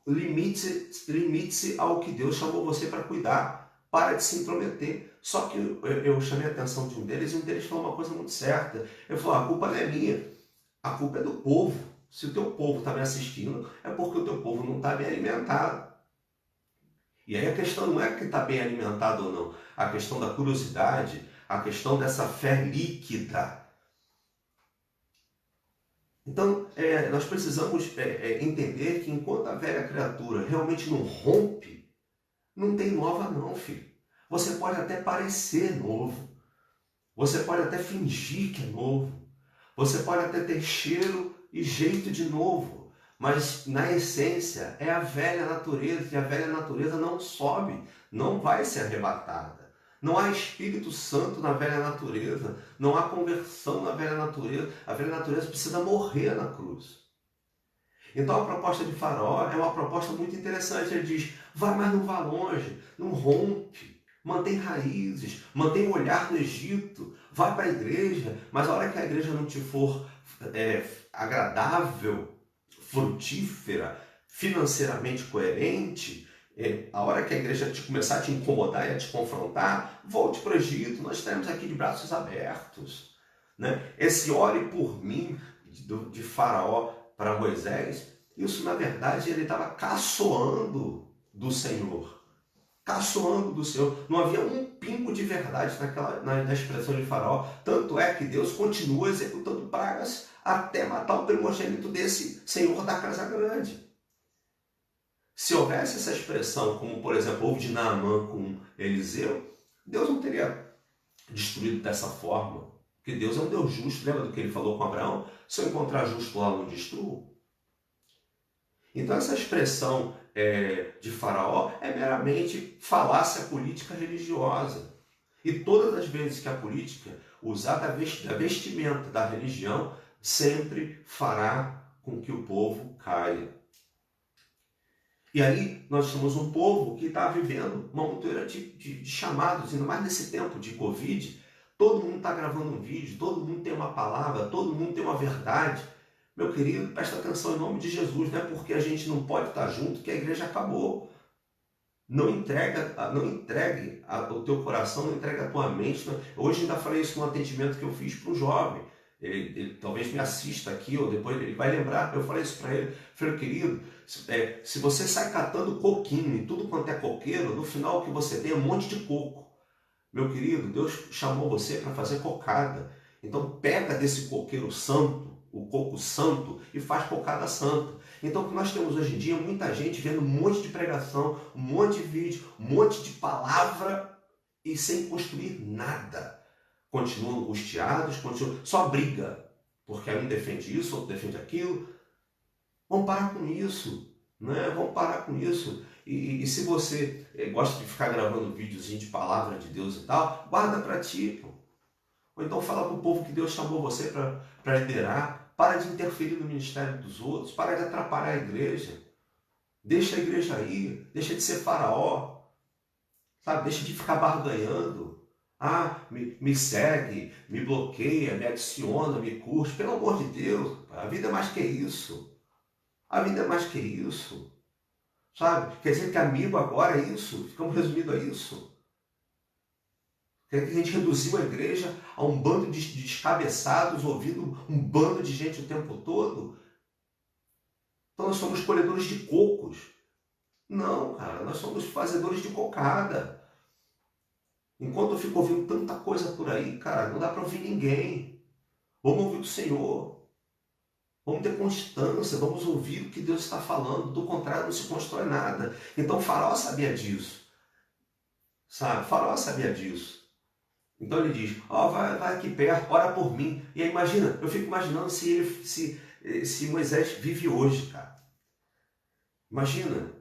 limite-se ao que Deus chamou você para cuidar. Para de se intrometer. Só que eu chamei a atenção de um deles, e um deles falou uma coisa muito certa. Ele falou: a culpa não é minha, a culpa é do povo. Se o teu povo está me assistindo, é porque o teu povo não está bem alimentado. E aí a questão não é que está bem alimentado ou não. A questão da curiosidade, a questão dessa fé líquida. Então, nós precisamos entender que enquanto a velha criatura realmente não rompe, não tem nova não, filho. Você pode até parecer novo, Você pode até fingir que é novo. Você pode até ter cheiro e jeito de novo. Mas na essência é a velha natureza. E a velha natureza não sobe, não vai ser arrebatada. Não há Espírito Santo na velha natureza. Não há conversão na velha natureza. A velha natureza precisa morrer na cruz. Então a proposta de Faraó é uma proposta muito interessante. Ele diz, vai, mas não vá longe, não rompe, mantém raízes, mantém o olhar no Egito, vai para a igreja, mas a hora que a igreja não te for agradável, frutífera, financeiramente coerente, a hora que a igreja começar a te incomodar e a te confrontar, volte para o Egito, nós estaremos aqui de braços abertos. Né? Esse ore por mim de Faraó para Moisés, isso na verdade ele estava caçoando do Senhor. Caçoando do Senhor. Não havia um pingo de verdade na expressão de Faraó. Tanto é que Deus continua executando pragas até matar o primogênito desse Senhor da casa grande. Se houvesse essa expressão, como por exemplo houve de Naamã com Eliseu, Deus não teria destruído dessa forma. Porque Deus é um Deus justo. Lembra do que ele falou com Abraão? Se eu encontrar justo lá, não destruo. Então essa expressão de Faraó é meramente falácia política religiosa. E todas as vezes que a política usar da vestimenta da religião, sempre fará com que o povo caia. E aí nós temos um povo que está vivendo uma montoeira de chamados, ainda mais nesse tempo de Covid. Todo mundo está gravando um vídeo, todo mundo tem uma palavra, todo mundo tem uma verdade. Meu querido, presta atenção em nome de Jesus, não é porque a gente não pode estar junto que a igreja acabou. Não entregue o teu coração, não entregue a tua mente. Hoje ainda falei isso num atendimento que eu fiz para um jovem. Ele talvez me assista aqui, ou depois ele vai lembrar, eu falei isso para ele. Falei, querido, se você sai catando coquinho e tudo quanto é coqueiro, no final o que você tem é um monte de coco. Meu querido, Deus chamou você para fazer cocada. Então pega desse coqueiro santo, o coco santo, e faz cocada santa. Então o que nós temos hoje em dia é muita gente vendo um monte de pregação, um monte de vídeo, um monte de palavra e sem construir nada. Continuam angustiados, só briga, porque um defende isso, outro defende aquilo. Vamos parar com isso, né? Vamos parar com isso. E se você gosta de ficar gravando videozinho de palavra de Deus e tal, guarda para ti, pô. Ou então fala para o povo que Deus chamou você para liderar. Para de interferir no ministério dos outros, para de atrapalhar a igreja. Deixa a igreja ir, deixa de ser Faraó, sabe? Deixa de ficar barganhando. Ah, me segue, me bloqueia, me adiciona, me curte. Pelo amor de Deus, a vida é mais que isso. A vida é mais que isso. Sabe? Quer dizer que amigo agora é isso? Ficamos resumidos a isso? Quer dizer que a gente reduziu a igreja a um bando de descabeçados, ouvindo um bando de gente o tempo todo? Então nós somos colhedores de cocos. Não, cara, nós somos fazedores de cocada. Enquanto eu fico ouvindo tanta coisa por aí, cara, não dá para ouvir ninguém. Vamos ouvir o Senhor. Vamos ter constância, vamos ouvir o que Deus está falando. Do contrário, não se constrói nada. Então Faraó sabia disso. Sabe? Faraó sabia disso. Então ele diz, vai aqui perto, ora por mim. E aí imagina, eu fico imaginando se Moisés vive hoje, cara. Imagina,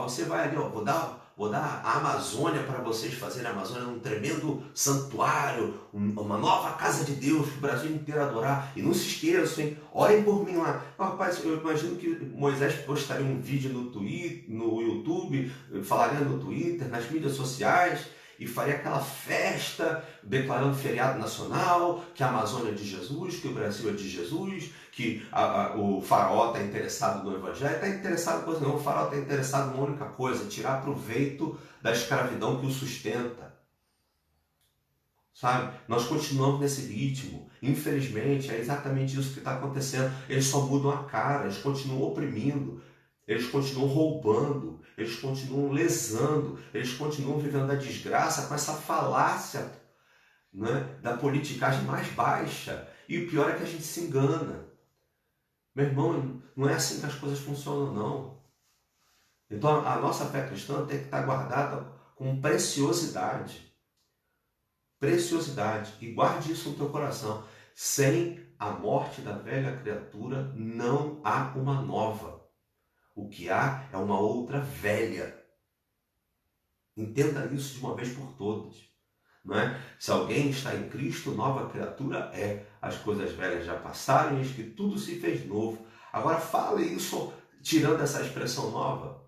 você vai ali, vou dar a Amazônia para vocês fazerem a Amazônia um tremendo santuário, uma nova casa de Deus para o Brasil inteiro adorar. E não se esqueçam, hein? Orem por mim lá. Rapaz, eu imagino que Moisés postaria um vídeo no Twitter, no YouTube, falaria no Twitter, nas mídias sociais, e faria aquela festa declarando feriado nacional, que a Amazônia é de Jesus, que o Brasil é de Jesus, que o Faraó está interessado no Evangelho. Está interessado em coisa nenhuma. O Faraó está interessado numa única coisa: tirar proveito da escravidão que o sustenta. Sabe? Nós continuamos nesse ritmo. Infelizmente, é exatamente isso que está acontecendo. Eles só mudam a cara, eles continuam oprimindo, eles continuam roubando, eles continuam lesando, eles continuam vivendo a desgraça com essa falácia, né, da politicagem mais baixa. E o pior é que a gente se engana. Meu irmão, não é assim que as coisas funcionam, não. Então a nossa fé cristã tem que estar guardada com preciosidade. preciosidade, e guarde isso no teu coração. Sem a morte da velha criatura, não há uma nova. O que há é uma outra velha. Entenda isso de uma vez por todas. Não é? Se alguém está em Cristo, nova criatura é. As coisas velhas já passaram, eis que tudo se fez novo. Agora fale isso tirando essa expressão nova.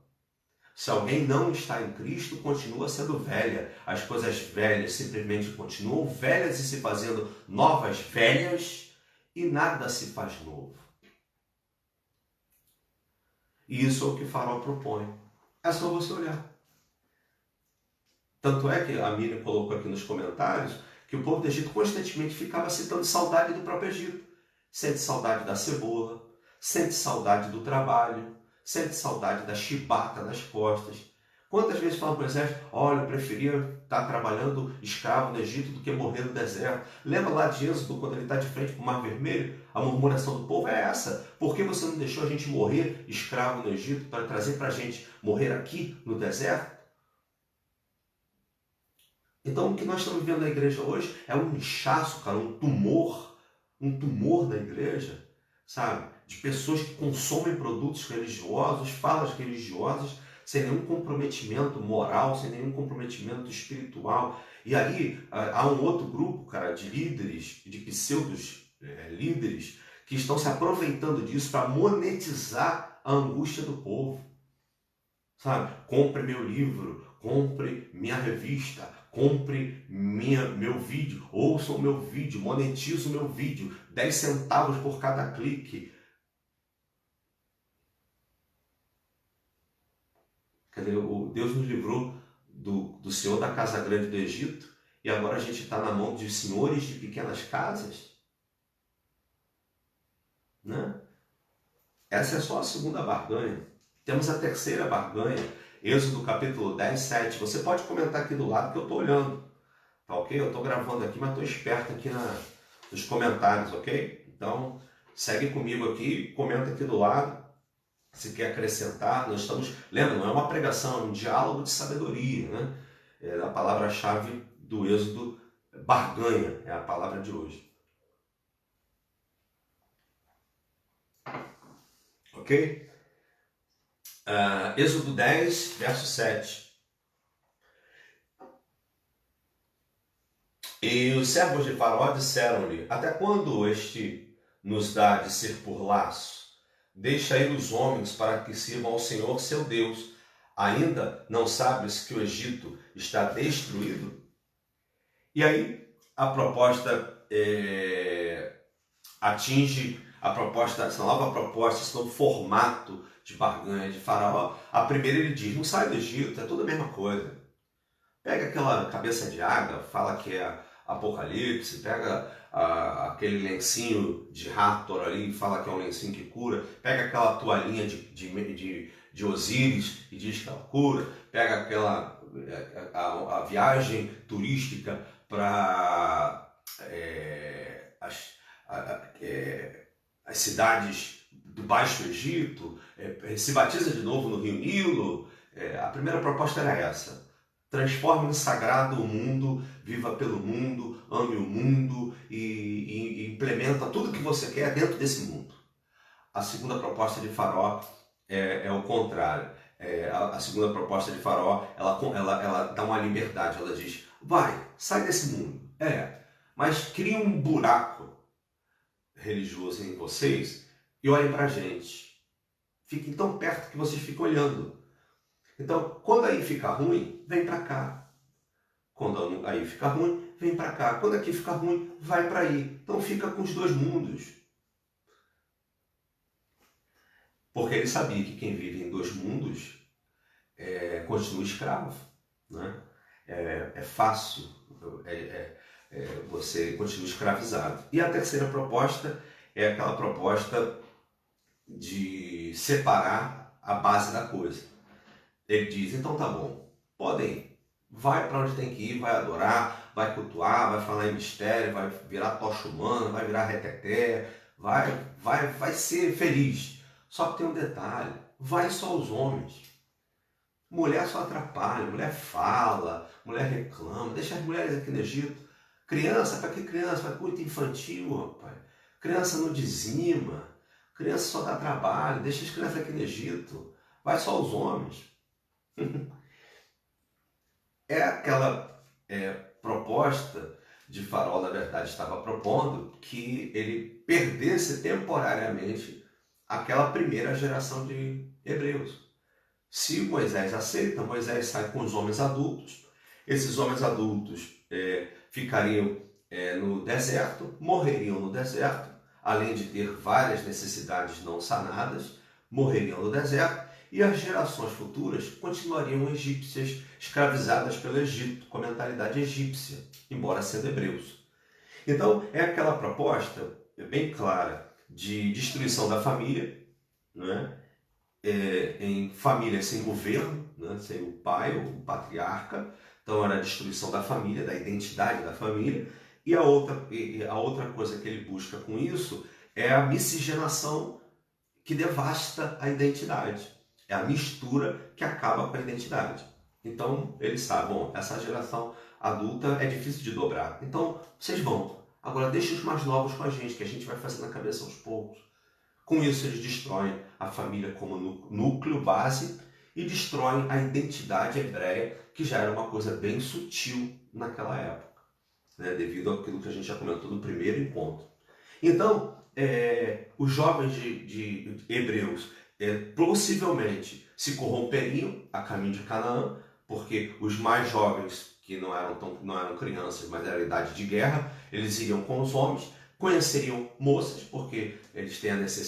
Se alguém não está em Cristo, continua sendo velha. As coisas velhas simplesmente continuam velhas e se fazendo novas velhas, e nada se faz novo. E isso é o que Farol propõe. É só você olhar. Tanto é que a Miriam colocou aqui nos comentários que o povo do Egito constantemente ficava citando saudade do próprio Egito. Sente saudade da cebola, sente saudade do trabalho, sente saudade da chibata nas costas. Quantas vezes falam para o exército, olha, eu preferia estar trabalhando escravo no Egito do que morrer no deserto. Lembra lá de Êxodo, quando ele está de frente para o Mar Vermelho? A murmuração do povo é essa. Por que você não deixou a gente morrer escravo no Egito para trazer para a gente morrer aqui no deserto? Então, o que nós estamos vendo na igreja hoje é um inchaço, cara, um tumor na igreja, sabe? De pessoas que consomem produtos religiosos, falas religiosas, sem nenhum comprometimento moral, sem nenhum comprometimento espiritual. E aí, há um outro grupo, cara, de líderes, de pseudos líderes, que estão se aproveitando disso para monetizar a angústia do povo. Sabe? Compre meu livro, compre minha revista, compre meu vídeo, ouça o meu vídeo, monetize o meu vídeo, 10 centavos por cada clique. Quer dizer, Deus nos livrou do senhor da casa grande do Egito e agora a gente está na mão de senhores de pequenas casas? Né? Essa é só a segunda barganha. Temos a terceira barganha, Êxodo capítulo 10, 7. Você pode comentar aqui do lado que eu estou olhando. Tá ok? Eu estou gravando aqui, mas estou esperto aqui nos comentários, ok? Então, segue comigo aqui, comenta aqui do lado. Se quer acrescentar, nós estamos... Lembra, não é uma pregação, é um diálogo de sabedoria, né? É a palavra-chave do Êxodo, barganha, é a palavra de hoje. Ok? Êxodo 10, verso 7. E os servos de Faraó disseram-lhe, até quando este nos dá de ser por laço? Deixa ir os homens para que sirvam ao Senhor seu Deus. Ainda não sabes que o Egito está destruído? E aí a proposta atinge a proposta, essa nova proposta, esse novo formato de barganha de Faraó. A primeira ele diz, não sai do Egito, é tudo a mesma coisa. Pega aquela cabeça de água, fala que é Apocalipse, pega aquele lencinho de Hathor ali, fala que é um lencinho que cura, pega aquela toalhinha de Osíris e diz que ela cura, pega aquela a viagem turística para as cidades do Baixo Egito, se batiza de novo no Rio Nilo. A primeira proposta era essa. Transforme em sagrado o mundo, viva pelo mundo, ame o mundo e implementa tudo que você quer dentro desse mundo. A segunda proposta de Faraó é o contrário. A segunda proposta de Faraó, ela dá uma liberdade, ela diz, vai, sai desse mundo, mas cria um buraco religioso em vocês e olhem pra gente. Fiquem tão perto que vocês ficam olhando. Então, quando aí fica ruim, vem para cá. Quando aí fica ruim, vem para cá. Quando aqui fica ruim, vai para aí. Então fica com os dois mundos. Porque ele sabia que quem vive em dois mundos continua escravo. Né? É fácil, você continua escravizado. E a terceira proposta é aquela proposta de separar a base da coisa. Ele diz, então tá bom, podem ir, vai para onde tem que ir, vai adorar, vai cultuar, vai falar em mistério, vai virar tocha humana, vai virar reteté, vai ser feliz. Só que tem um detalhe, vai só os homens. Mulher só atrapalha, mulher fala, mulher reclama, deixa as mulheres aqui no Egito, Criança, para que criança? Vai culto infantil, rapaz. Criança não dizima. Criança só dá trabalho. Deixa as crianças aqui no Egito. Vai só os homens. É aquela proposta de Faraó, na verdade, estava propondo que ele perdesse temporariamente aquela primeira geração de hebreus. Se Moisés aceita, Moisés sai com os homens adultos. Esses homens adultos ficariam no deserto, morreriam no deserto, além de ter várias necessidades não sanadas, morreriam no deserto, e as gerações futuras continuariam egípcias, escravizadas pelo Egito, com a mentalidade egípcia, embora sendo hebreus. Então, é aquela proposta bem clara de destruição da família, né? Em família sem governo, né? Sem o pai, o patriarca. Então, era a destruição da família, da identidade da família. E a outra coisa que ele busca com isso é a miscigenação que devasta a identidade. É a mistura que acaba com a identidade. Então, ele sabe, bom, essa geração adulta é difícil de dobrar. Então, vocês vão. Agora, deixa os mais novos com a gente, que a gente vai fazendo a cabeça aos poucos. Com isso, eles destroem a família como núcleo base e destroem a identidade hebreia, que já era uma coisa bem sutil naquela época, né? Devido àquilo que a gente já comentou no primeiro encontro. Então, os jovens de hebreus possivelmente se corromperiam a caminho de Canaã, porque os mais jovens, que não eram crianças, mas era idade de guerra, eles iriam com os homens, conheceriam moças, porque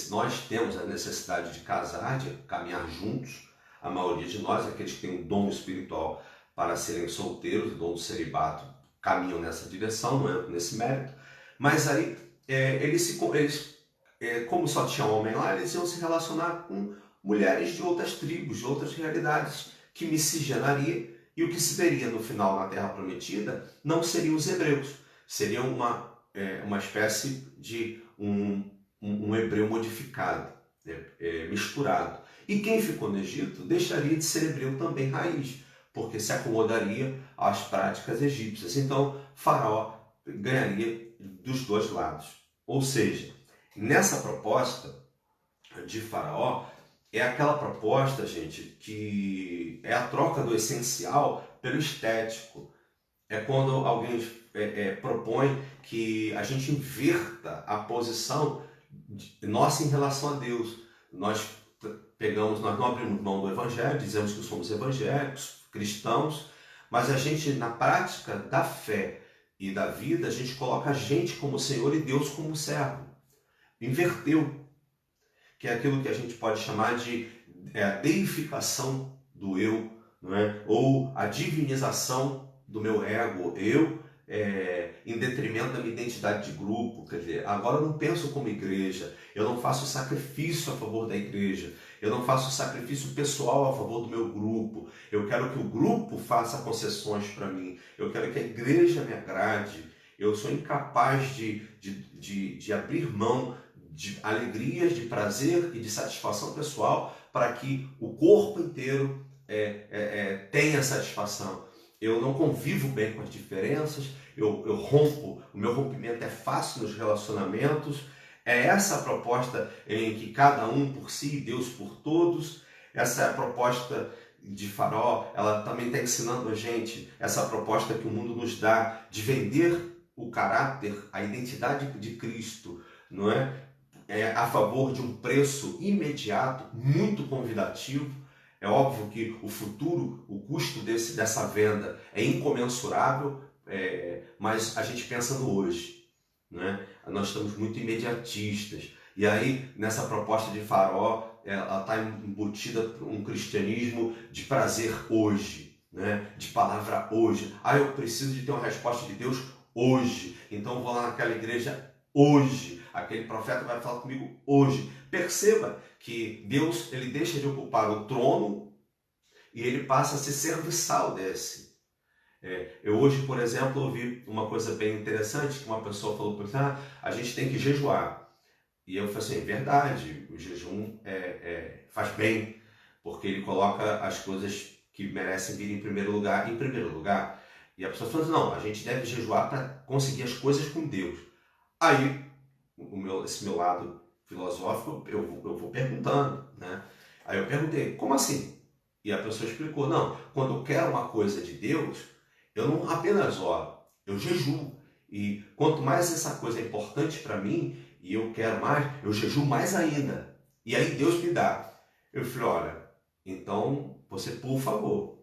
nós temos a necessidade de casar, de caminhar juntos. A maioria de nós, aqueles que têm um dom espiritual para serem solteiros, o dom do celibato, caminham nessa direção, não entram nesse mérito. Mas aí, como só tinha homem lá, eles iam se relacionar com mulheres de outras tribos, de outras realidades, que miscigenaria, e o que se veria no final na Terra Prometida não seriam os hebreus, seriam uma espécie de um hebreu modificado, misturado. E quem ficou no Egito deixaria de ser hebreu também raiz, porque se acomodaria às práticas egípcias. Então, Faraó ganharia dos dois lados. Ou seja, nessa proposta de Faraó, é aquela proposta, gente, que é a troca do essencial pelo estético. É quando alguém propõe que a gente inverta a posição nossa em relação a Deus. Nós não abrimos mão do Evangelho, dizemos que somos evangélicos, cristãos, mas a gente, na prática da fé e da vida, a gente coloca a gente como Senhor e Deus como servo. Inverteu, que é aquilo que a gente pode chamar de a deificação do eu, não é? Ou a divinização do meu ego, em detrimento da minha identidade de grupo. Quer dizer, agora eu não penso como igreja, eu não faço sacrifício a favor da igreja, eu não faço sacrifício pessoal a favor do meu grupo, eu quero que o grupo faça concessões para mim, eu quero que a igreja me agrade, eu sou incapaz de abrir mão de alegrias, de prazer e de satisfação pessoal para que o corpo inteiro tenha satisfação. Eu não convivo bem com as diferenças, eu rompo, o meu rompimento é fácil nos relacionamentos. É essa a proposta em que cada um por si e Deus por todos. Essa é a proposta de Faraó, ela também está ensinando a gente essa proposta que o mundo nos dá de vender o caráter, a identidade de Cristo, não é? A favor de um preço imediato, muito convidativo. É óbvio que o futuro, o custo dessa venda é incomensurável, mas a gente pensa no hoje, né? Nós estamos muito imediatistas. E aí, nessa proposta de Faraó, ela está embutida um cristianismo de prazer hoje, né? De palavra hoje. Eu preciso de ter uma resposta de Deus hoje, então eu vou lá naquela igreja hoje. Aquele profeta vai falar comigo hoje. Perceba que Deus, ele deixa de ocupar o trono e ele passa a ser serviçal desse. Eu hoje, por exemplo, ouvi uma coisa bem interessante, que uma pessoa falou para mim, a gente tem que jejuar. E eu falei assim, é verdade, o jejum faz bem, porque ele coloca as coisas que merecem vir em primeiro lugar. E a pessoa fala assim, não, a gente deve jejuar para conseguir as coisas com Deus. Aí, esse meu lado filosófico, eu vou perguntando, né? Aí eu perguntei, como assim? E a pessoa explicou, não, quando eu quero uma coisa de Deus, eu não apenas oro, eu jejuo. E quanto mais essa coisa é importante para mim, e eu quero mais, eu jejuo mais ainda. E aí Deus me dá. Eu falei, olha, então você, por favor,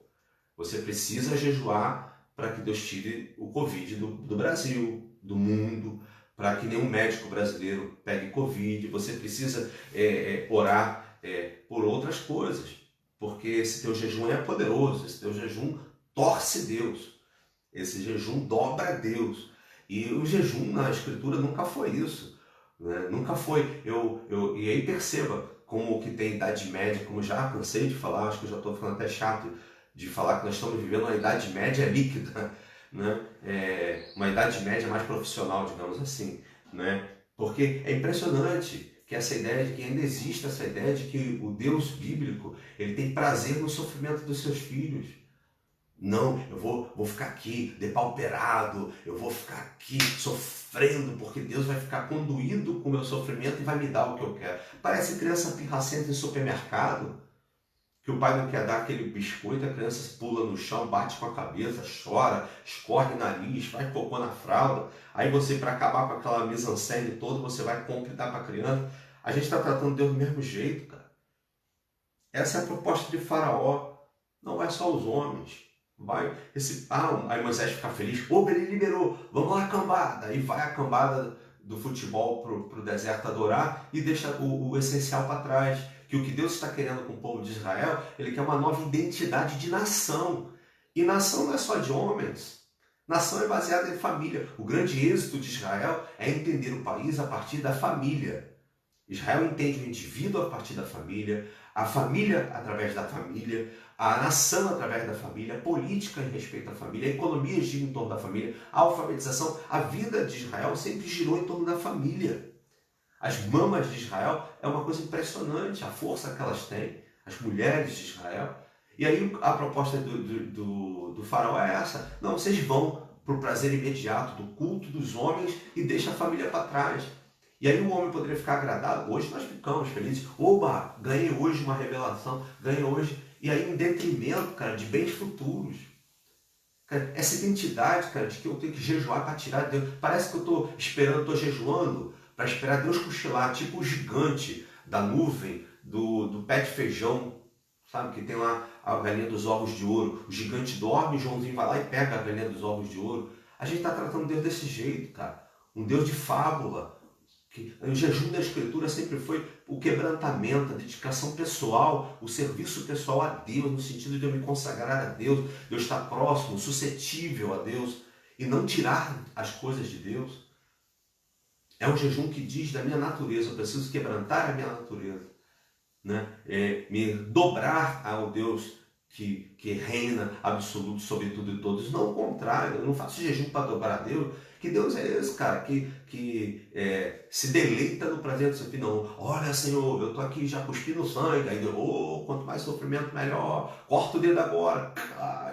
você precisa jejuar para que Deus tire o Covid do Brasil, do mundo, para que nenhum médico brasileiro pegue Covid. Você precisa orar por outras coisas, porque esse teu jejum é poderoso, esse teu jejum torce Deus, esse jejum dobra Deus. E o jejum na Escritura nunca foi isso, né? Nunca foi. E aí perceba como que tem Idade Média, como já cansei de falar, acho que eu já estou ficando até chato de falar que nós estamos vivendo uma Idade Média líquida, né? Uma Idade Média mais profissional, digamos assim, né? Porque é impressionante que essa ideia de que ainda existe essa ideia de que o Deus bíblico ele tem prazer no sofrimento dos seus filhos. Não, eu vou ficar aqui depauperado, eu vou ficar aqui sofrendo, porque Deus vai ficar conduído com o meu sofrimento e vai me dar o que eu quero. Parece criança pirracenta em supermercado, que o pai não quer dar aquele biscoito, a criança pula no chão, bate com a cabeça, chora, escorre o nariz, faz cocô na fralda. Aí você, para acabar com aquela mise-en-scène toda, você vai comprar e dá para a criança. A gente está tratando Deus do mesmo jeito, cara. Essa é a proposta de Faraó. Não é só os homens. Aí Moisés fica feliz. Opa, ele liberou. Vamos lá, cambada. Aí vai a cambada do futebol pro deserto adorar e deixa o essencial para trás. Que o que Deus está querendo com o povo de Israel, ele quer uma nova identidade de nação. E nação não é só de homens. Nação é baseada em família. O grande êxito de Israel é entender o país a partir da família. Israel entende o indivíduo a partir da família, a família através da família, a nação através da família, a política em respeito à família, a economia gira em torno da família, a alfabetização, a vida de Israel sempre girou em torno da família. As mamas de Israel é uma coisa impressionante, a força que elas têm, as mulheres de Israel. E aí a proposta do faraó é essa, não, vocês vão para o prazer imediato do culto dos homens e deixa a família para trás. E aí o homem poderia ficar agradado. Hoje nós ficamos felizes. Oba, ganhei hoje uma revelação, ganhei hoje. E aí em detrimento, cara, de bens futuros. Cara, essa identidade, cara, de que eu tenho que jejuar para tirar Deus. Parece que eu estou esperando, estou jejuando para esperar Deus cochilar, tipo o gigante da nuvem, do pé de feijão, sabe? Que tem lá a galinha dos ovos de ouro. O gigante dorme, Joãozinho vai lá e pega a galinha dos ovos de ouro. A gente está tratando Deus desse jeito, cara. Um Deus de fábula. O jejum da Escritura sempre foi o quebrantamento, a dedicação pessoal, o serviço pessoal a Deus, no sentido de eu me consagrar a Deus, de eu estar próximo, suscetível a Deus, e não tirar as coisas de Deus. É um jejum que diz da minha natureza, eu preciso quebrantar a minha natureza, né? Me dobrar ao Deus que reina absoluto sobre tudo e todos. Não o contrário, eu não faço jejum para dobrar a Deus. Que Deus é esse, cara, que se deleita no prazer do seu filho? Não, olha, Senhor, eu estou aqui já cuspindo sangue. Aí Deus, quanto mais sofrimento, melhor. Corta o dedo agora.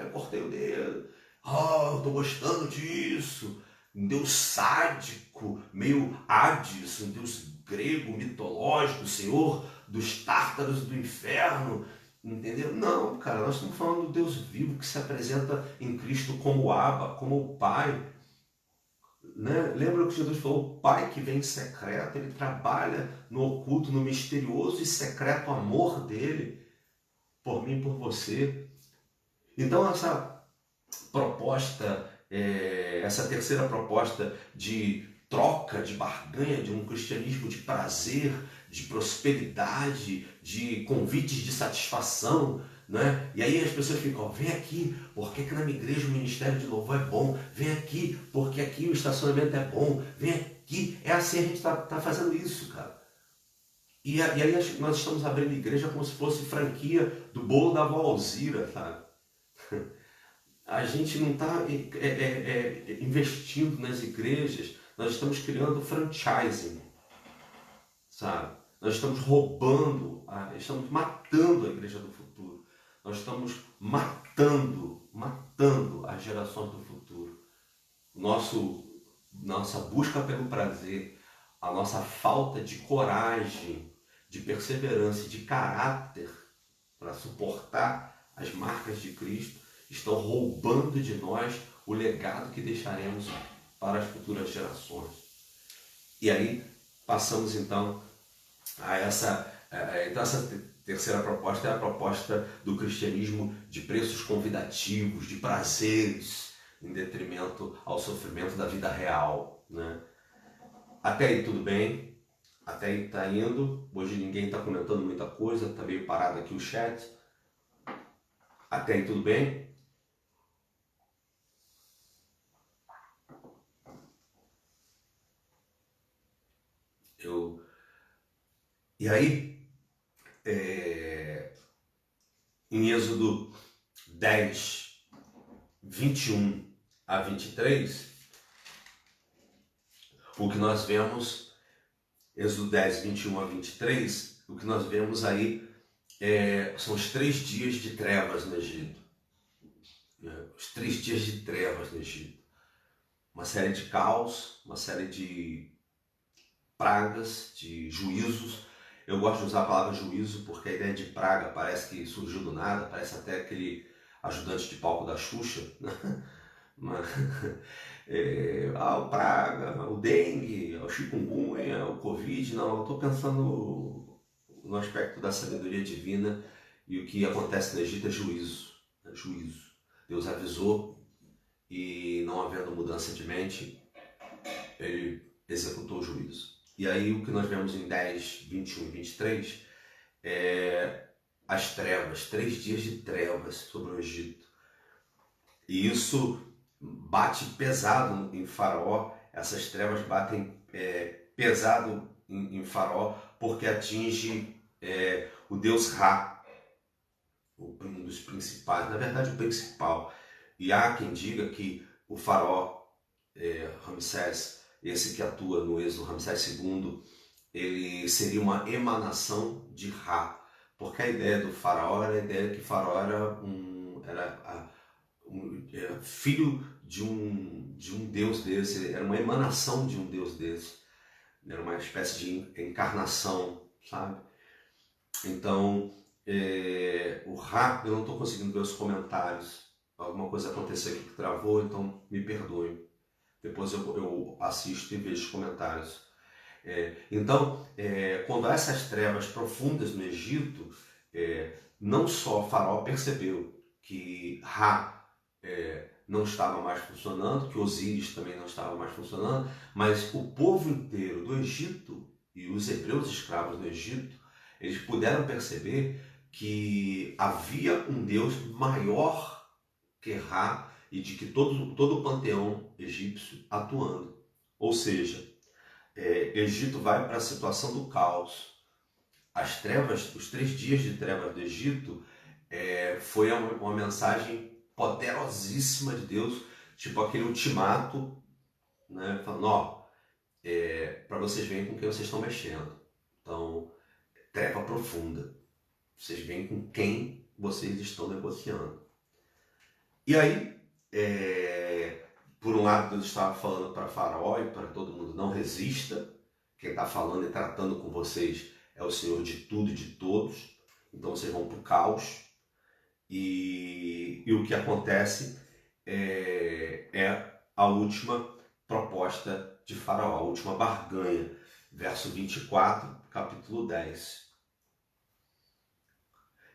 Eu cortei o dedo. Eu estou gostando disso. Um Deus sádico, meio Hades, um Deus grego, mitológico, Senhor dos tártaros do inferno. Entendeu? Não, cara, nós estamos falando do Deus vivo que se apresenta em Cristo como Abba, como o Pai. Né? Lembra que Jesus falou, o Pai que vem em secreto, ele trabalha no oculto, no misterioso e secreto amor dele, por mim e por você. Então essa proposta, essa terceira proposta de troca, de barganha, de um cristianismo de prazer, de prosperidade, de convites de satisfação, né? E aí as pessoas ficam, vem aqui, porque aqui na minha igreja o ministério de louvor é bom, vem aqui, porque aqui o estacionamento é bom, vem aqui, é assim, a gente está fazendo isso, cara. E aí nós estamos abrindo igreja como se fosse franquia do bolo da avó Alzira, sabe? A gente não está investindo nas igrejas, nós estamos criando franchising, sabe? Nós estamos roubando, estamos matando a igreja do futuro. Nós estamos matando as gerações do futuro. nossa busca pelo prazer, a nossa falta de coragem, de perseverança, de caráter para suportar as marcas de Cristo, estão roubando de nós o legado que deixaremos para as futuras gerações. E aí passamos então a essa terceira proposta, é a proposta do cristianismo de preços convidativos, de prazeres, em detrimento ao sofrimento da vida real, né? Até aí tudo bem, até aí tá indo. Hoje ninguém está comentando muita coisa, tá meio parado aqui o chat. Até aí tudo bem? E aí, em Êxodo 10, 21 a 23, o que nós vemos, Êxodo 10, 21 a 23, o que nós vemos aí são os 3 dias de trevas no Egito. Os 3 dias de trevas no Egito. Uma série de caos, uma série de pragas, de juízos. Eu gosto de usar a palavra juízo porque a ideia de praga parece que surgiu do nada, parece até aquele ajudante de palco da Xuxa, né? O praga, o dengue, o chikungunya, o covid. Não, eu estou pensando no aspecto da sabedoria divina, e o que acontece no Egito é juízo. Juízo. Deus avisou e, não havendo mudança de mente, ele executou o juízo. E aí o que nós vemos em 10, 21 e 23 é as trevas, 3 dias de trevas sobre o Egito. E isso bate pesado em Faraó, essas trevas batem pesado em Faraó, porque atinge o deus Ra, um dos principais, na verdade o principal. E há quem diga que o faraó Ramsés, esse que atua no Êxodo, Ramsés II, ele seria uma emanação de Ra, porque a ideia do faraó era a ideia que faraó era filho de um deus desse, era uma emanação de um deus desse, era uma espécie de encarnação, sabe? Então, o Ra, eu não estou conseguindo ver os comentários, alguma coisa aconteceu aqui que travou, então me perdoe. Depois eu assisto e vejo os comentários. Então, quando há essas trevas profundas no Egito, não só Faraó percebeu que Ra não estava mais funcionando, que Osíris também não estava mais funcionando, mas o povo inteiro do Egito e os hebreus escravos do Egito, eles puderam perceber que havia um Deus maior que Ra e de que todo o panteão egípcio atuando. Ou seja, Egito vai para a situação do caos. As trevas, os 3 dias de trevas do Egito, foi uma mensagem poderosíssima de Deus, tipo aquele ultimato, né, falando, para vocês verem com quem vocês estão mexendo. Então, treva profunda. Vocês veem com quem vocês estão negociando. E aí, por um lado, Deus estava falando para Faraó e para todo mundo: não resista. Quem está falando e tratando com vocês é o Senhor de tudo e de todos. Então vocês vão para o caos. E o que acontece é a última proposta de Faraó, a última barganha. Verso 24, capítulo 10.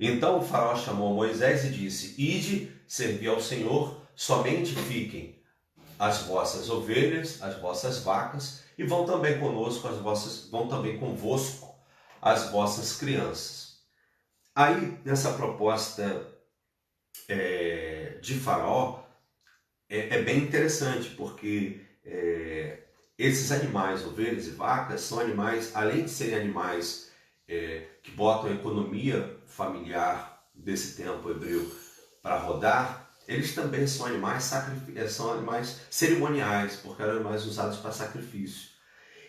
Então o Faraó chamou Moisés e disse: ide, servi ao Senhor, somente fiquem as vossas ovelhas, as vossas vacas, e vão também convosco as vossas crianças. Aí, nessa proposta de Faraó, é bem interessante, porque esses animais, ovelhas e vacas, são animais, além de serem animais que botam a economia familiar desse tempo hebreu para rodar, eles também são animais cerimoniais, porque eram animais usados para sacrifício.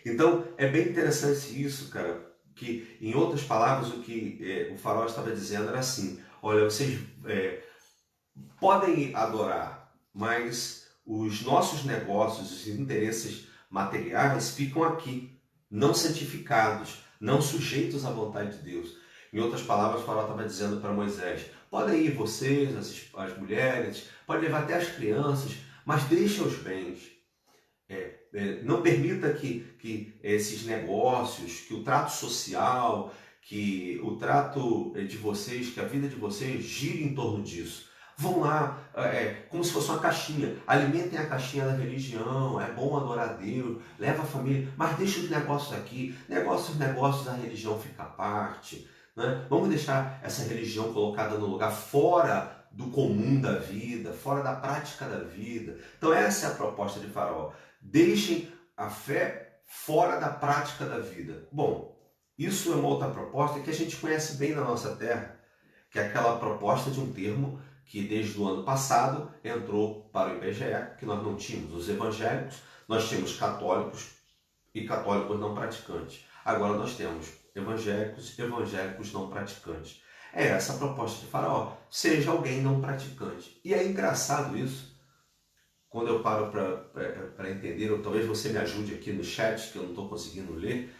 Então, é bem interessante isso, cara, que, em outras palavras, o que o faraó estava dizendo era assim: olha, vocês podem adorar, mas os nossos negócios, os interesses materiais ficam aqui, não santificados, não sujeitos à vontade de Deus. Em outras palavras, o Faraó estava dizendo para Moisés: podem ir vocês, as mulheres, podem levar até as crianças, mas deixem os bens. Não permita que esses negócios, que o trato social, que o trato de vocês, que a vida de vocês gire em torno disso. Vão lá, como se fosse uma caixinha, alimentem a caixinha da religião, é bom adorar a Deus, leva a família, mas deixa os negócios aqui, negócios, a religião fica à parte, né? Vamos deixar essa religião colocada no lugar fora do comum da vida, fora da prática da vida. Então essa é a proposta de Faraó. Deixem a fé fora da prática da vida. Bom, isso é uma outra proposta que a gente conhece bem na nossa terra, que é aquela proposta de um termo que desde o ano passado entrou para o IBGE, que nós não tínhamos os evangélicos, nós tínhamos católicos e católicos não praticantes. Agora nós temos evangélicos e evangélicos não praticantes. É essa a proposta de Faraó, seja alguém não praticante. E é engraçado isso, quando eu paro para entender, ou talvez você me ajude aqui no chat, que eu não estou conseguindo ler,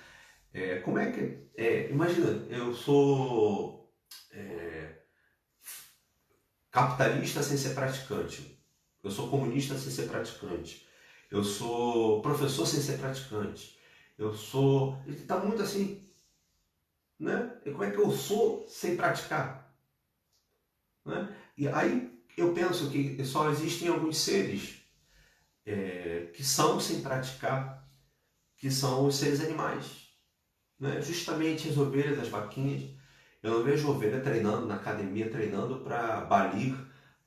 como é que... imagina, eu sou capitalista sem ser praticante, eu sou comunista sem ser praticante, eu sou professor sem ser praticante, eu sou... Está muito assim, né? E como é que eu sou sem praticar? Né? E aí eu penso que só existem alguns seres que são sem praticar, que são os seres animais, né? Justamente as ovelhas, as vaquinhas. Eu não vejo ovelha treinando na academia, treinando para balir,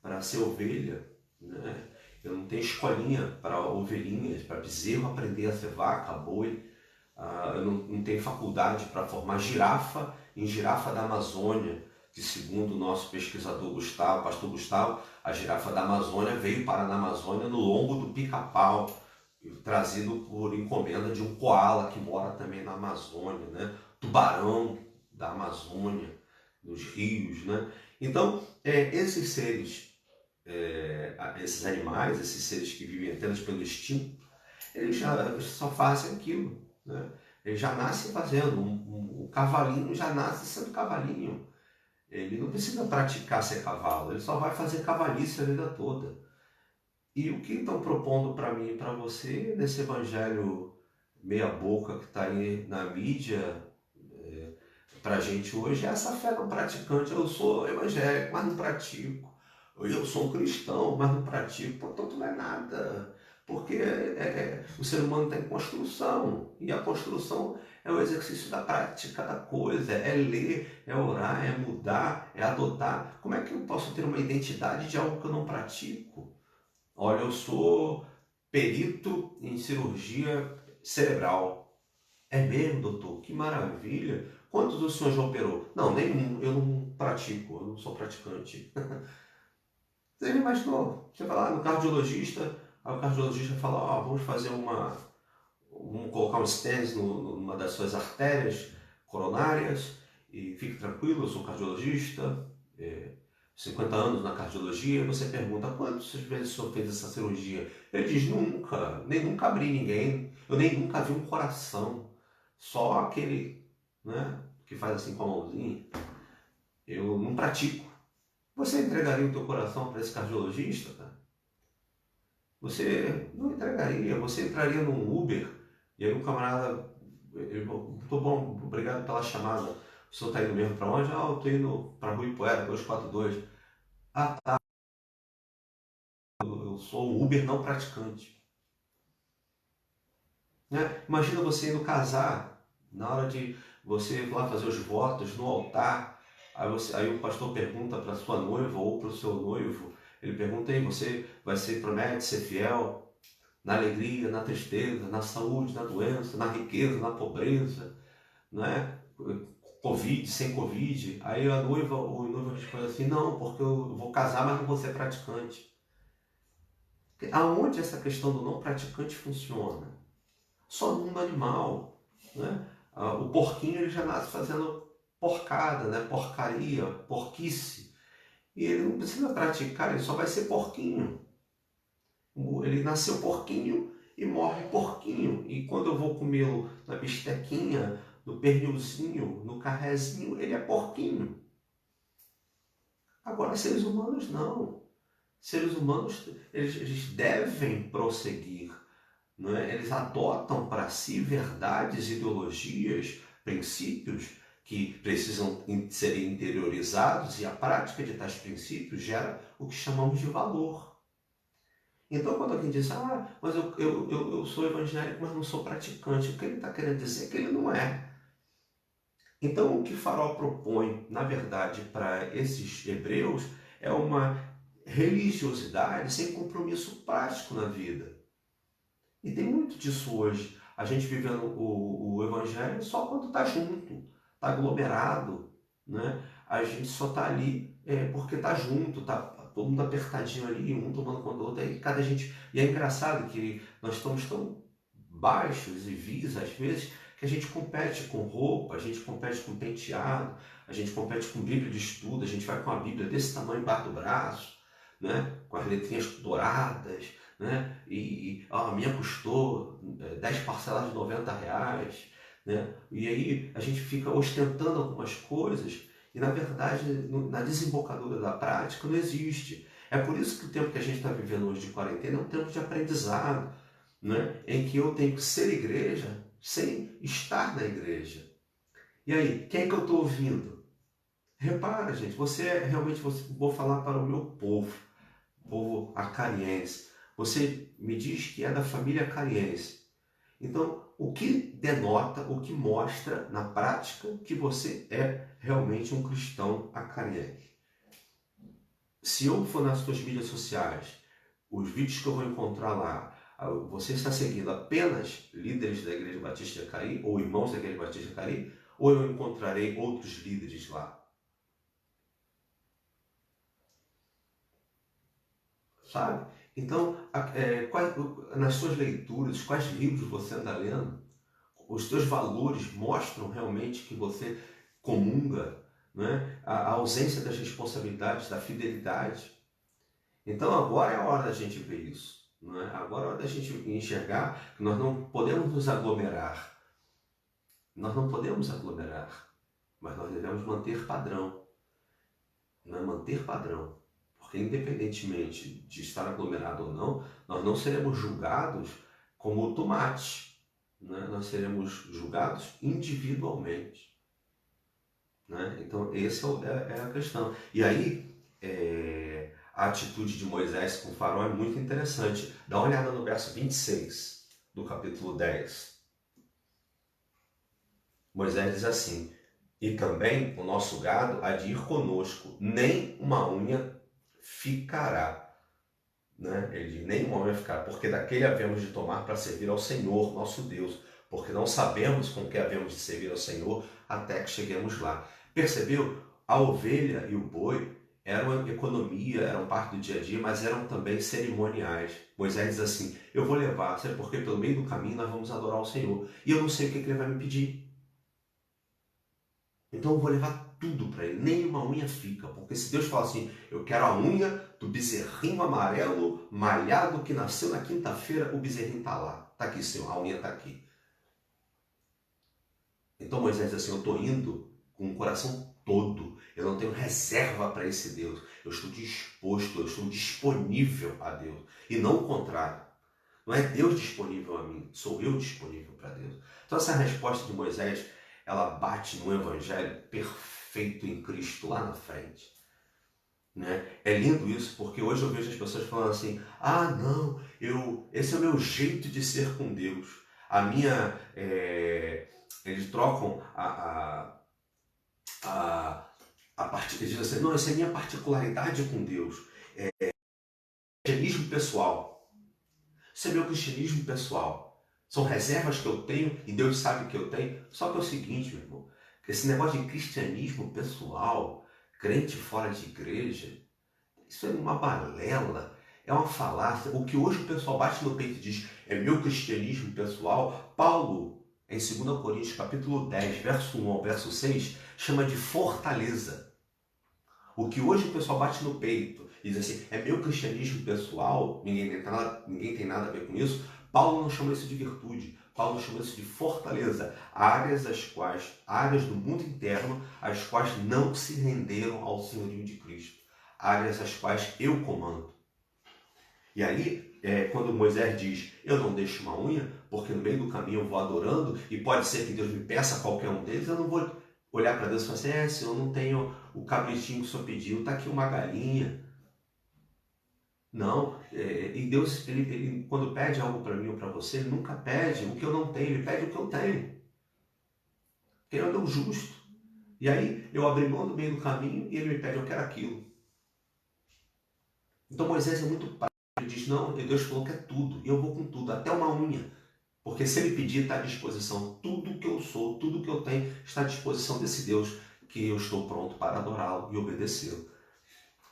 para ser ovelha, né? Eu não tenho escolinha para ovelhinhas, para bezerro aprender a ser vaca, boi. Eu não tenho faculdade para formar girafa em girafa da Amazônia, que segundo o nosso pesquisador Gustavo, pastor Gustavo, a girafa da Amazônia veio parar na Amazônia no lombo do pica-pau, trazido por encomenda de um koala que mora também na Amazônia, né? Tubarão da Amazônia, nos rios, né? Então, esses seres, esses animais, esses seres que vivem apenas pelo instinto, eles já só fazem aquilo, né? Ele já nasce fazendo, o cavalinho já nasce sendo cavalinho. Ele não precisa praticar ser cavalo, ele só vai fazer cavalice a vida toda. E o que estão propondo para mim e para você nesse evangelho meia boca que está aí na mídia para a gente hoje é essa fé não praticante. Eu sou evangélico, mas não pratico. Eu sou um cristão, mas não pratico. Portanto, não é nada. Porque o ser humano está em construção. E a construção é o exercício da prática da coisa. É ler, é orar, é mudar, é adotar. Como é que eu posso ter uma identidade de algo que eu não pratico? Olha, eu sou perito em cirurgia cerebral. É mesmo, doutor? Que maravilha! Quantos o senhor já operou? Não, nenhum. Eu não pratico, eu não sou praticante. Você já imaginou? Você vai lá no cardiologista, aí o cardiologista fala, vamos fazer vamos colocar um stent numa das suas artérias coronárias e fique tranquilo, eu sou cardiologista, 50 anos na cardiologia. Você pergunta, quantas vezes o senhor fez essa cirurgia? Ele diz, nunca, nem nunca abri ninguém, eu nem nunca vi um coração, só aquele, né, que faz assim com a mãozinha. Eu não pratico. Você entregaria o teu coração para esse cardiologista, cara? Você não entregaria, você entraria num Uber e aí o camarada, muito bom, obrigado pela chamada, o senhor está indo mesmo para onde? Eu estou indo para Rua Ipuera, 242. Ah, tá, eu sou um Uber não praticante. Né? Imagina você indo casar, na hora de você ir lá fazer os votos no altar, aí o pastor pergunta para sua noiva ou para o seu noivo, ele pergunta aí, você promete ser fiel na alegria, na tristeza, na saúde, na doença, na riqueza, na pobreza, né? Covid, sem Covid. Aí a noiva ou o noivo responde assim, não, porque eu vou casar, mas não vou ser praticante. Aonde essa questão do não praticante funciona? Só no mundo animal, né? O porquinho ele já nasce fazendo porcada, né? Porcaria, porquice. E ele não precisa praticar, ele só vai ser porquinho. Ele nasceu porquinho e morre porquinho. E quando eu vou comê-lo na bistequinha, no pernilzinho, no carrezinho, ele é porquinho. Agora, seres humanos não. Seres humanos, eles devem prosseguir. Não é? Eles adotam para si verdades, ideologias, princípios que precisam ser interiorizados, e a prática de tais princípios gera o que chamamos de valor. Então, quando alguém diz, mas eu sou evangélico, mas não sou praticante, o que ele está querendo dizer é que ele não é. Então, o que Farol propõe, na verdade, para esses hebreus é uma religiosidade sem compromisso prático na vida. E tem muito disso hoje. A gente vivendo o evangelho só quando está junto, está aglomerado, né? A gente só está ali porque está junto, tá todo mundo apertadinho ali, um tomando conta do outro. Aí cada gente... E é engraçado que nós estamos tão baixos e vis, às vezes, que a gente compete com roupa, a gente compete com penteado, a gente compete com Bíblia de estudo, a gente vai com a Bíblia desse tamanho embaixo do braço, né? Com as letrinhas douradas, né? A minha custou 10 parcelas de R$ 90, né? E aí a gente fica ostentando algumas coisas e, na verdade, na desembocadura da prática não existe. É por isso que o tempo que a gente está vivendo hoje de quarentena é um tempo de aprendizado, né? Em que eu tenho que ser igreja sem estar na igreja. E aí, quem é que eu estou ouvindo? Repara, gente, vou falar para o meu povo acariense. Você me diz que é da família acariense. Então, o que denota, o que mostra na prática que você é realmente um cristão acariense? Se eu for nas suas mídias sociais, os vídeos que eu vou encontrar lá, você está seguindo apenas líderes da Igreja Batista de Acari, ou irmãos da Igreja Batista de Acari, ou eu encontrarei outros líderes lá? Sabe? Então, nas suas leituras, quais livros você anda lendo? Os seus valores mostram realmente que você comunga, né? A ausência das responsabilidades, da fidelidade. Então agora é a hora da gente ver isso. Não é? Agora é a hora da gente enxergar que nós não podemos nos aglomerar. Nós não podemos aglomerar, mas nós devemos manter padrão. Não é? Manter padrão. Porque independentemente de estar aglomerado ou não, nós não seremos julgados como tomate. Né? Nós seremos julgados individualmente. Né? Então, essa é a questão. E aí, a atitude de Moisés com o farol é muito interessante. Dá uma olhada no verso 26 do capítulo 10. Moisés diz assim: e também o nosso gado há de ir conosco, nem uma unha ficará. Né? Ele diz, nem uma unha ficará, porque daquele havemos de tomar para servir ao Senhor, nosso Deus, porque não sabemos com que havemos de servir ao Senhor até que cheguemos lá. Percebeu? A ovelha e o boi eram economia, eram parte do dia a dia, mas eram também cerimoniais. Moisés diz assim: eu vou levar, sabe porque pelo meio do caminho nós vamos adorar o Senhor, e eu não sei o que ele vai me pedir. Então eu vou levar tudo para ele, nem uma unha fica, porque se Deus fala assim, eu quero a unha do bezerrinho amarelo malhado que nasceu na quinta-feira, o bezerrinho está lá. Está aqui, Senhor, a unha está aqui. Então Moisés diz assim, eu estou indo com o coração todo, eu não tenho reserva para esse Deus, eu estou disposto, eu estou disponível a Deus, e não o contrário. Não é Deus disponível a mim, sou eu disponível para Deus. Então essa resposta de Moisés, ela bate no evangelho perfeito em Cristo lá na frente. Né? É lindo isso, porque hoje eu vejo as pessoas falando assim, não, esse é o meu jeito de ser com Deus. Eles trocam a parte, eles dizem assim, não, essa é a minha particularidade com Deus. Cristianismo pessoal. Isso é meu cristianismo pessoal. São reservas que eu tenho e Deus sabe que eu tenho. Só que é o seguinte, meu irmão, esse negócio de cristianismo pessoal, crente fora de igreja, isso é uma balela, é uma falácia. O que hoje o pessoal bate no peito e diz é meu cristianismo pessoal, Paulo, em 2 Coríntios capítulo 10, verso 1 ao verso 6, chama de fortaleza. O que hoje o pessoal bate no peito e diz assim, é meu cristianismo pessoal, ninguém tem nada a ver com isso, Paulo não chama isso de virtude, Paulo chama isso de fortaleza, áreas do mundo interno, as quais não se renderam ao senhorio de Cristo, áreas as quais eu comando. E aí, quando Moisés diz, eu não deixo uma unha, porque no meio do caminho eu vou adorando, e pode ser que Deus me peça qualquer um deles, eu não vou olhar para Deus e falar assim, se eu não tenho o cabritinho que o Senhor pediu, está aqui uma galinha. Não, e Deus, ele quando pede algo para mim ou para você, ele nunca pede o que eu não tenho, ele pede o que eu tenho. Porque ele é um Deus justo. E aí, eu abri mão do meio do caminho e ele me pede, eu quero aquilo. Então Moisés é muito prático, ele diz, não, Deus falou que é tudo, e eu vou com tudo, até uma unha. Porque se ele pedir, está à disposição. Tudo que eu sou, tudo que eu tenho, está à disposição desse Deus que eu estou pronto para adorá-lo e obedecê-lo.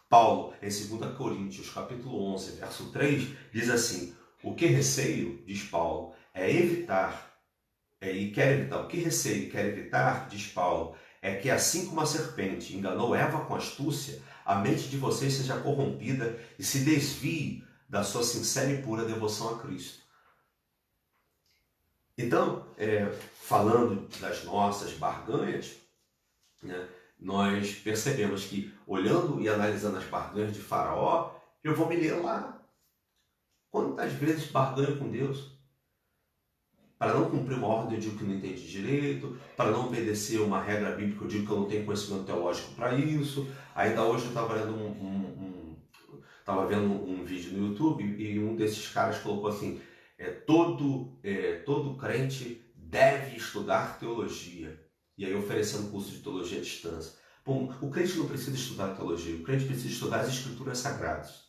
Paulo, em 2 Coríntios, capítulo 11, verso 3, diz assim, o que receio, diz Paulo, o que receio e quer evitar, diz Paulo, é que assim como a serpente enganou Eva com astúcia, a mente de vocês seja corrompida e se desvie da sua sincera e pura devoção a Cristo. Então, falando das nossas barganhas, né, nós percebemos que, olhando e analisando as barganhas de Faraó, eu vou me ler lá. Quantas vezes barganho com Deus? Para não cumprir uma ordem, eu digo que não entendi direito. Para não obedecer uma regra bíblica, eu digo que eu não tenho conhecimento teológico para isso. Ainda hoje eu estava vendo um vídeo no YouTube e um desses caras colocou assim, todo crente deve estudar teologia. E aí oferecendo curso de teologia à distância. Bom, o crente não precisa estudar teologia, o crente precisa estudar as escrituras sagradas.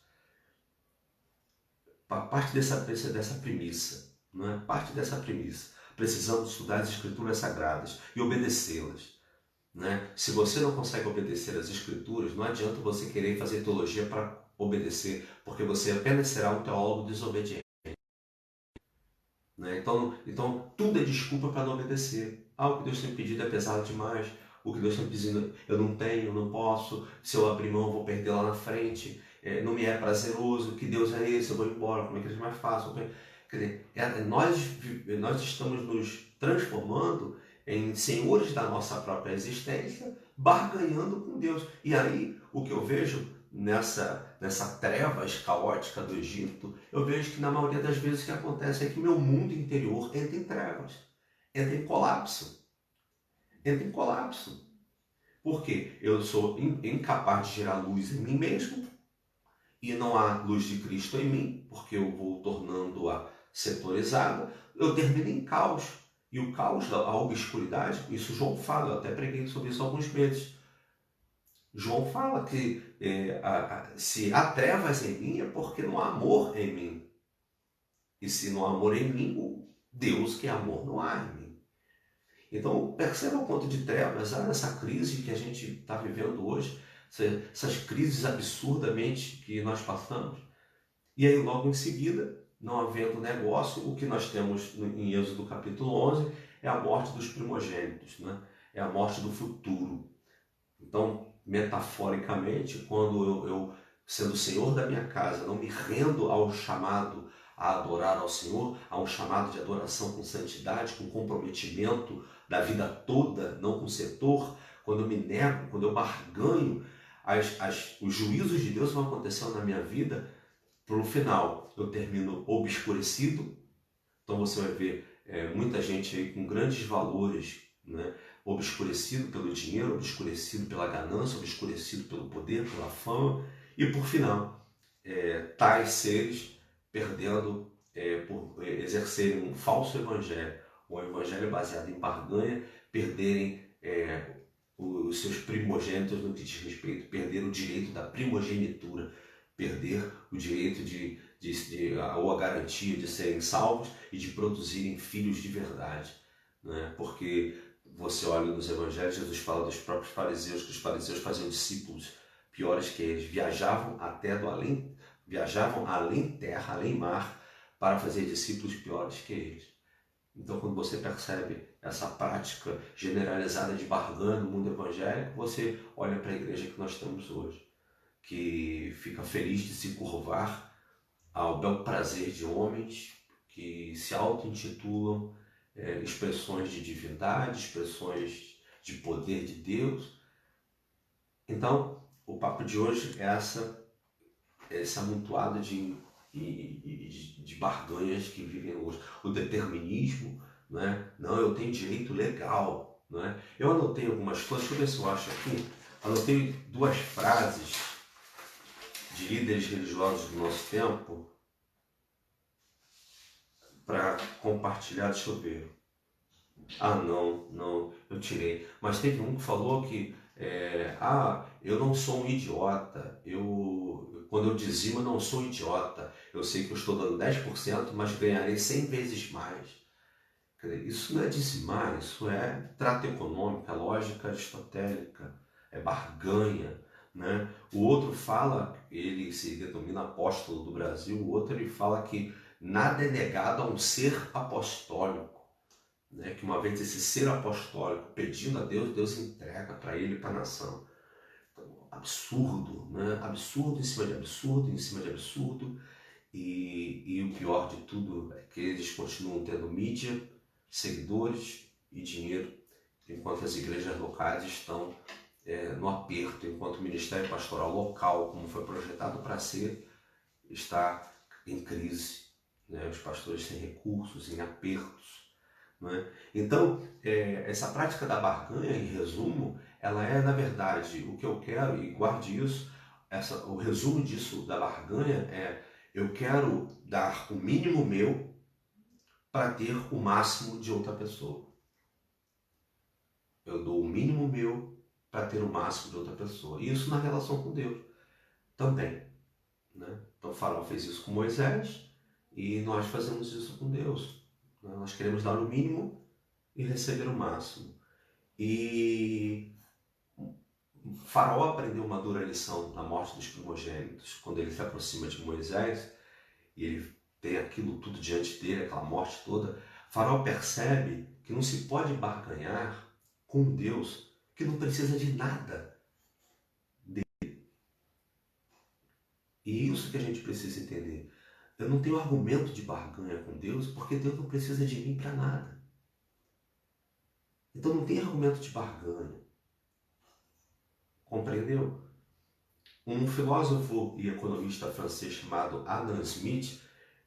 Parte dessa premissa, não é? Parte dessa premissa. Precisamos estudar as escrituras sagradas e obedecê-las. Né? Se você não consegue obedecer às escrituras, não adianta você querer fazer teologia para obedecer, porque você apenas será um teólogo desobediente. Né? Então, tudo é desculpa para não obedecer. O que Deus tem pedido é pesado demais. O que Deus tem pedido, eu não tenho, eu não posso. Se eu abrir mão, eu vou perder lá na frente. Não me é prazeroso. Que Deus é esse? Eu vou embora. Como é que é mais fácil? Quer dizer, nós estamos nos transformando em senhores da nossa própria existência, barganhando com Deus. E aí, o que eu vejo nessa trevas caótica do Egito, eu vejo que na maioria das vezes o que acontece é que meu mundo interior entra em trevas, entra em colapso. Entra em colapso. Por quê? Eu sou incapaz de gerar luz em mim mesmo e não há luz de Cristo em mim, porque eu vou tornando-a setorizada, eu termino em caos. E o caos, a obscuridade, isso João fala, eu até preguei sobre isso há alguns meses. João fala que se há trevas em mim é porque não há amor em mim. E se não há amor em mim, o Deus que é amor não há em mim. Então perceba o quanto de trevas há nessa crise que a gente está vivendo hoje, essas crises absurdamente que nós passamos. E aí logo em seguida, não havendo negócio, o que nós temos em Êxodo capítulo 11 é a morte dos primogênitos, né? É a morte do futuro. Então, metaforicamente, quando eu, sendo o Senhor da minha casa, não me rendo ao chamado a adorar ao Senhor, a um chamado de adoração com santidade, com comprometimento da vida toda, não com setor, quando eu me nego, quando eu barganho, os juízos de Deus vão acontecendo na minha vida, no final eu termino obscurecido. Então você vai ver muita gente aí com grandes valores, né? Obscurecido pelo dinheiro, obscurecido pela ganância, obscurecido pelo poder, pela fama, e por final, tais seres perdendo, por exercerem um falso evangelho, um evangelho baseado em barganha, perderem os seus primogênitos no que diz respeito, perder o direito da primogenitura, perder o direito ou a garantia de serem salvos e de produzirem filhos de verdade, né? Porque você olha nos evangelhos, Jesus fala dos próprios fariseus, que os fariseus faziam discípulos piores que eles, viajavam além terra, além mar, para fazer discípulos piores que eles. Então, quando você percebe essa prática generalizada de barganha no mundo evangélico, você olha para a igreja que nós temos hoje. que fica feliz de se curvar ao bel prazer de homens que se auto-intitulam expressões de divindade, expressões de poder de Deus. Então, o papo de hoje é esse amontoado de barganhas que vivem hoje. O determinismo, né? Não, eu tenho direito legal. Né? Eu anotei algumas coisas, deixa eu ver se eu acho aqui. Anotei 2 frases de líderes religiosos do nosso tempo para compartilhar. Deixa eu ver. Ah, não, eu tirei. Mas teve um que falou que eu não sou um idiota. Quando eu dizimo, eu não sou idiota. Eu sei que eu estou dando 10%, mas ganharei 100 vezes mais. Quer dizer, isso não é dizimar, isso é trato econômico, é lógica aristotélica, é barganha. Né? O outro fala, ele se denomina apóstolo do Brasil, o outro ele fala que nada é negado a um ser apostólico. Né? Que uma vez esse ser apostólico pedindo a Deus, Deus entrega para ele e para a nação. Então, absurdo, né? Absurdo em cima de absurdo, em cima de absurdo. E o pior de tudo é que eles continuam tendo mídia, seguidores e dinheiro, enquanto as igrejas locais estão no aperto, enquanto o ministério pastoral local, como foi projetado para ser, está em crise. Né? Os pastores sem recursos, em apertos. Né? Então, essa prática da barganha, em resumo, ela é, na verdade, o que eu quero, e guarde isso, o resumo disso da barganha eu quero dar o mínimo meu para ter o máximo de outra pessoa. Eu dou o mínimo meu para ter o máximo de outra pessoa. E isso na relação com Deus também. Né? Então o faraó fez isso com Moisés e nós fazemos isso com Deus. Nós queremos dar o mínimo e receber o máximo. E Faraó aprendeu uma dura lição na morte dos primogênitos, quando ele se aproxima de Moisés e ele tem aquilo tudo diante dele, aquela morte toda. Faraó percebe que não se pode barganhar com Deus que não precisa de nada dele. E isso que a gente precisa entender. Eu não tenho argumento de barganha com Deus porque Deus não precisa de mim para nada. Então não tem argumento de barganha. Compreendeu? Um filósofo e economista francês chamado Adam Smith,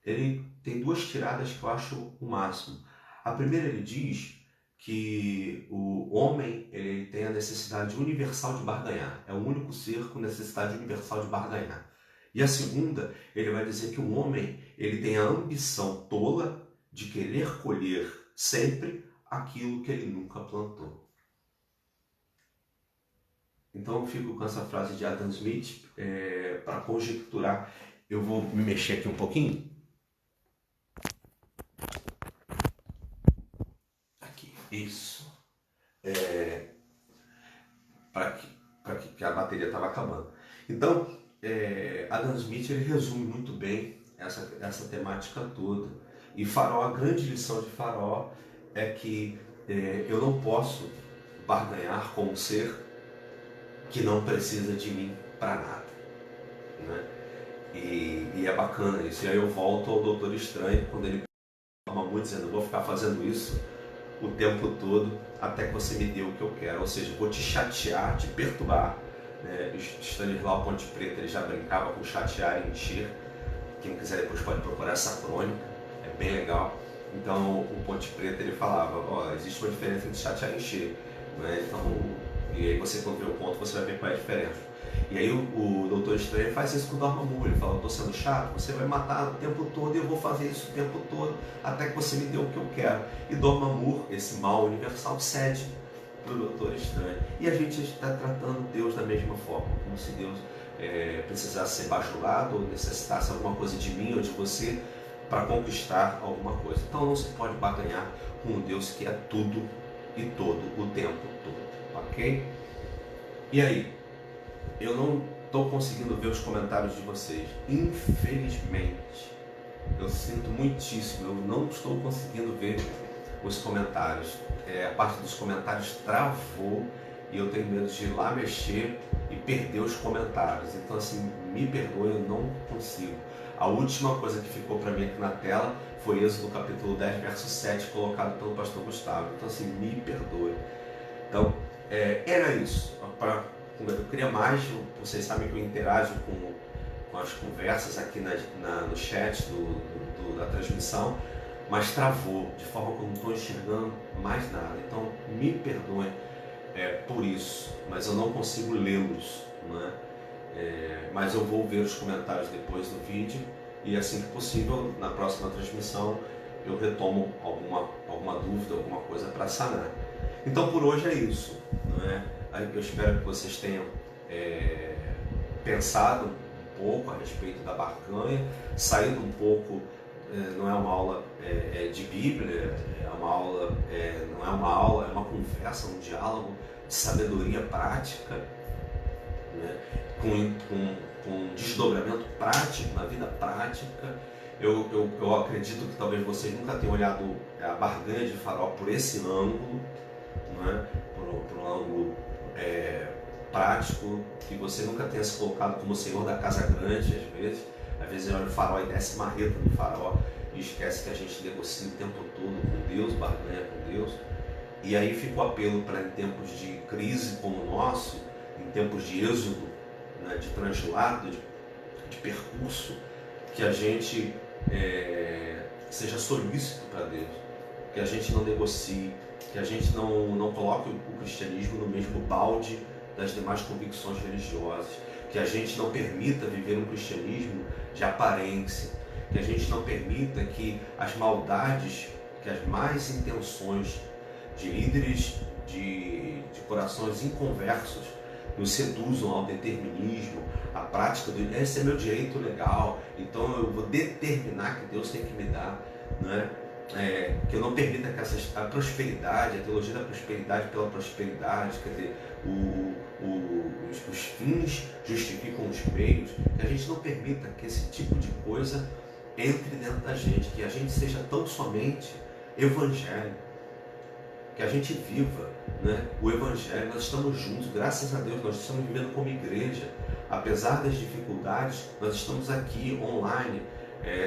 ele tem 2 tiradas que eu acho o máximo. A primeira, ele diz que o homem ele tem a necessidade universal de barganhar. É o único ser com necessidade universal de barganhar. E a segunda, ele vai dizer que o homem ele tem a ambição tola de querer colher sempre aquilo que ele nunca plantou. Então eu fico com essa frase de Adam Smith para conjecturar. Eu vou me mexer aqui um pouquinho. Aqui, isso. Para que a bateria estava acabando. Então, Adam Smith ele resume muito bem essa temática toda. E Faraó, a grande lição de Faraó é que eu não posso barganhar com um ser que não precisa de mim para nada. Né? E é bacana isso. E aí eu volto ao Doutor Estranho, quando ele fala muito dizendo, eu vou ficar fazendo isso o tempo todo até que você me dê o que eu quero. Ou seja, vou te chatear, te perturbar. Stanislau Ponte Preta ele já brincava com chatear e encher. Quem quiser depois pode procurar essa crônica, é bem legal. Então o Ponte Preta ele falava, existe uma diferença entre chatear e encher. Né? Então, e aí você quando vê o ponto você vai ver qual é a diferença. E aí o Doutor Estranho faz isso com o Dormammu, ele fala, eu estou sendo chato, você vai matar o tempo todo e eu vou fazer isso o tempo todo até que você me dê o que eu quero. E Dormammu, esse mal universal, cede para o Doutor Estranho. E a gente está tratando Deus da mesma forma, como se Deus precisasse ser bajulado ou necessitasse alguma coisa de mim ou de você para conquistar alguma coisa. Então não se pode barganhar com um Deus que é tudo e todo, o tempo todo, ok? E aí? Eu não estou conseguindo ver os comentários de vocês, infelizmente. Eu sinto muitíssimo, eu não estou conseguindo ver os comentários. A parte dos comentários travou e eu tenho medo de ir lá mexer e perder os comentários. Então assim, me perdoe, eu não consigo. A última coisa que ficou para mim aqui na tela foi Êxodo capítulo 10, verso 7, colocado pelo pastor Gustavo. Então assim, me perdoe. Então, era isso. Eu queria mais, vocês sabem que eu interajo com as conversas aqui no chat da transmissão, mas travou, de forma que eu não estou enxergando mais nada. Então, me perdoem por isso, mas eu não consigo lê-los, né? Mas eu vou ver os comentários depois do vídeo e assim que possível, na próxima transmissão, eu retomo alguma dúvida, alguma coisa para sanar. Então por hoje é isso, não é? Eu espero que vocês tenham pensado um pouco a respeito da barganha, saído um pouco, não é uma aula de Bíblia, não é uma aula, é uma conversa, um diálogo de sabedoria prática, né? com desdobramento prático, na vida prática. Eu acredito que talvez vocês nunca tenham olhado a barganha de Faraó por esse ângulo, não é? por um ângulo prático, que você nunca tenha se colocado como o senhor da casa grande, às vezes olha o Faraó e desce marreta no Faraó e esquece que a gente negocia o tempo todo com Deus, barganha com Deus. E aí fica o apelo para, em tempos de crise como o nosso, em tempos de êxodo, né, de translado, de percurso, que a gente seja solícito para Deus, que a gente não negocie, que a gente não coloque o cristianismo no mesmo balde das demais convicções religiosas, que a gente não permita viver um cristianismo de aparência, que a gente não permita que as maldades, que as más intenções de líderes de corações inconversos nos seduzam ao determinismo, à prática do esse é meu direito legal, então eu vou determinar que Deus tem que me dar, né? Que eu não permita que a prosperidade, a teologia da prosperidade pela prosperidade, quer dizer, os fins justificam os meios, que a gente não permita que esse tipo de coisa entre dentro da gente, que a gente seja tão somente evangelho, que a gente viva, né, o evangelho. Nós estamos juntos, graças a Deus, nós estamos vivendo como igreja, apesar das dificuldades, nós estamos aqui online.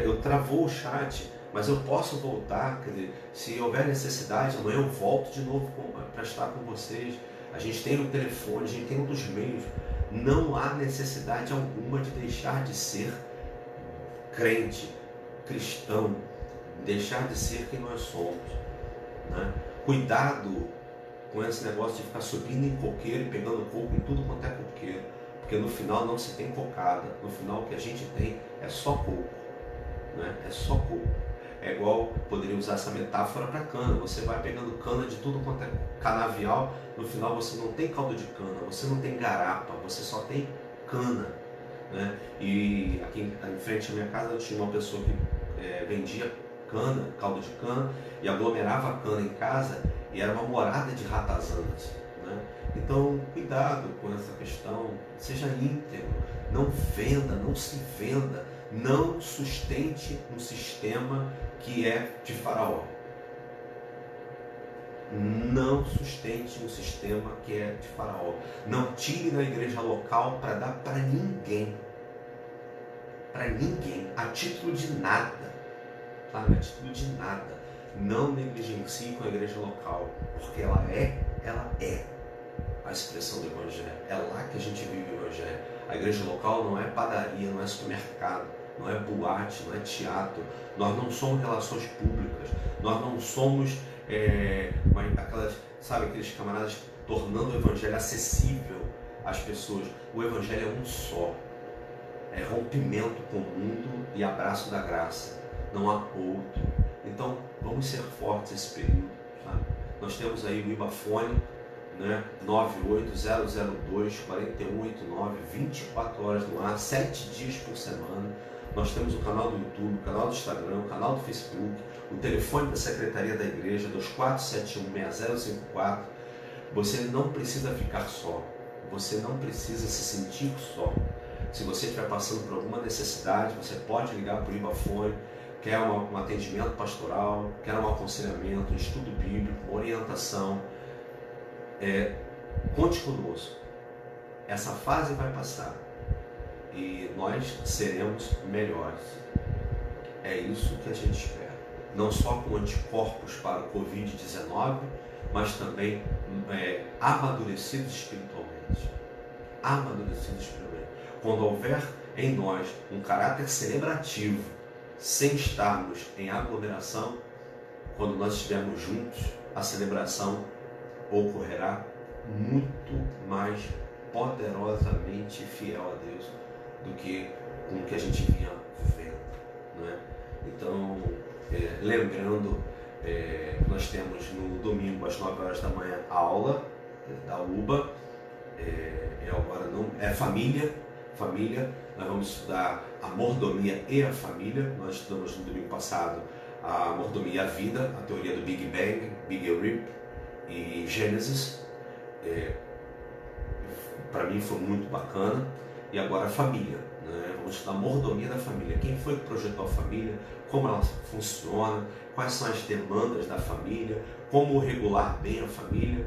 Eu travou o chat, mas eu posso voltar, quer dizer, se houver necessidade, amanhã eu volto de novo para estar com vocês. A gente tem o telefone, a gente tem outros meios. Não há necessidade alguma de deixar de ser crente, cristão, deixar de ser quem nós somos, né? Cuidado com esse negócio de ficar subindo em coqueiro e pegando coco em tudo quanto é coqueiro, porque no final não se tem cocada, no final o que a gente tem é só coco, né? É só coco. É igual, poderia usar essa metáfora para cana, você vai pegando cana de tudo quanto é canavial, no final você não tem caldo de cana, você não tem garapa, você só tem cana, né? E aqui em frente à minha casa eu tinha uma pessoa que vendia cana, caldo de cana, e aglomerava a cana em casa, e era uma morada de ratazanas, né? Então, cuidado com essa questão, seja íntegro, não venda, não se venda, não sustente um sistema que é de Faraó. Não sustente um sistema que é de Faraó. Não tire da igreja local para dar para ninguém. Para ninguém, a título de nada. Tá? A título de nada. Não negligencie com a igreja local, porque ela é a expressão do Evangelho. É lá que a gente vive o Evangelho. A igreja local não é padaria, não é supermercado, não é boate, não é teatro. Nós não somos relações públicas. Nós não somos aqueles camaradas tornando o Evangelho acessível às pessoas. O Evangelho é um só. É rompimento com o mundo e abraço da graça. Não há outro. Então, vamos ser fortes esse período. Tá? Nós temos aí o Ibafone, né? 98002-4189, 24 horas no ar, 7 dias por semana. Nós temos o canal do YouTube, o canal do Instagram, o canal do Facebook, o telefone da Secretaria da Igreja, 24716054. Você não precisa ficar só. Você não precisa se sentir só. Se você estiver passando por alguma necessidade, você pode ligar para o Ibafone, quer um atendimento pastoral, quer um aconselhamento, um estudo bíblico, uma orientação. conte conosco. Essa fase vai passar e nós seremos melhores. É isso que a gente espera. Não só com anticorpos para o Covid-19, mas também amadurecidos espiritualmente. Amadurecidos espiritualmente. Quando houver em nós um caráter celebrativo, sem estarmos em aglomeração, quando nós estivermos juntos, a celebração ocorrerá muito mais poderosamente fiel a Deus do que com o que a gente vinha vivendo, não é? Então, lembrando, nós temos no domingo às 9 horas da manhã aula da UBA, agora não, família, nós vamos estudar a mordomia e a família. Nós estudamos no domingo passado a mordomia e a vida, a teoria do Big Bang, Big Rip e Gênesis. Para mim foi muito bacana. E agora a família, né? Vamos estudar a mordomia da família. Quem foi que projetou a família, como ela funciona, quais são as demandas da família, como regular bem a família,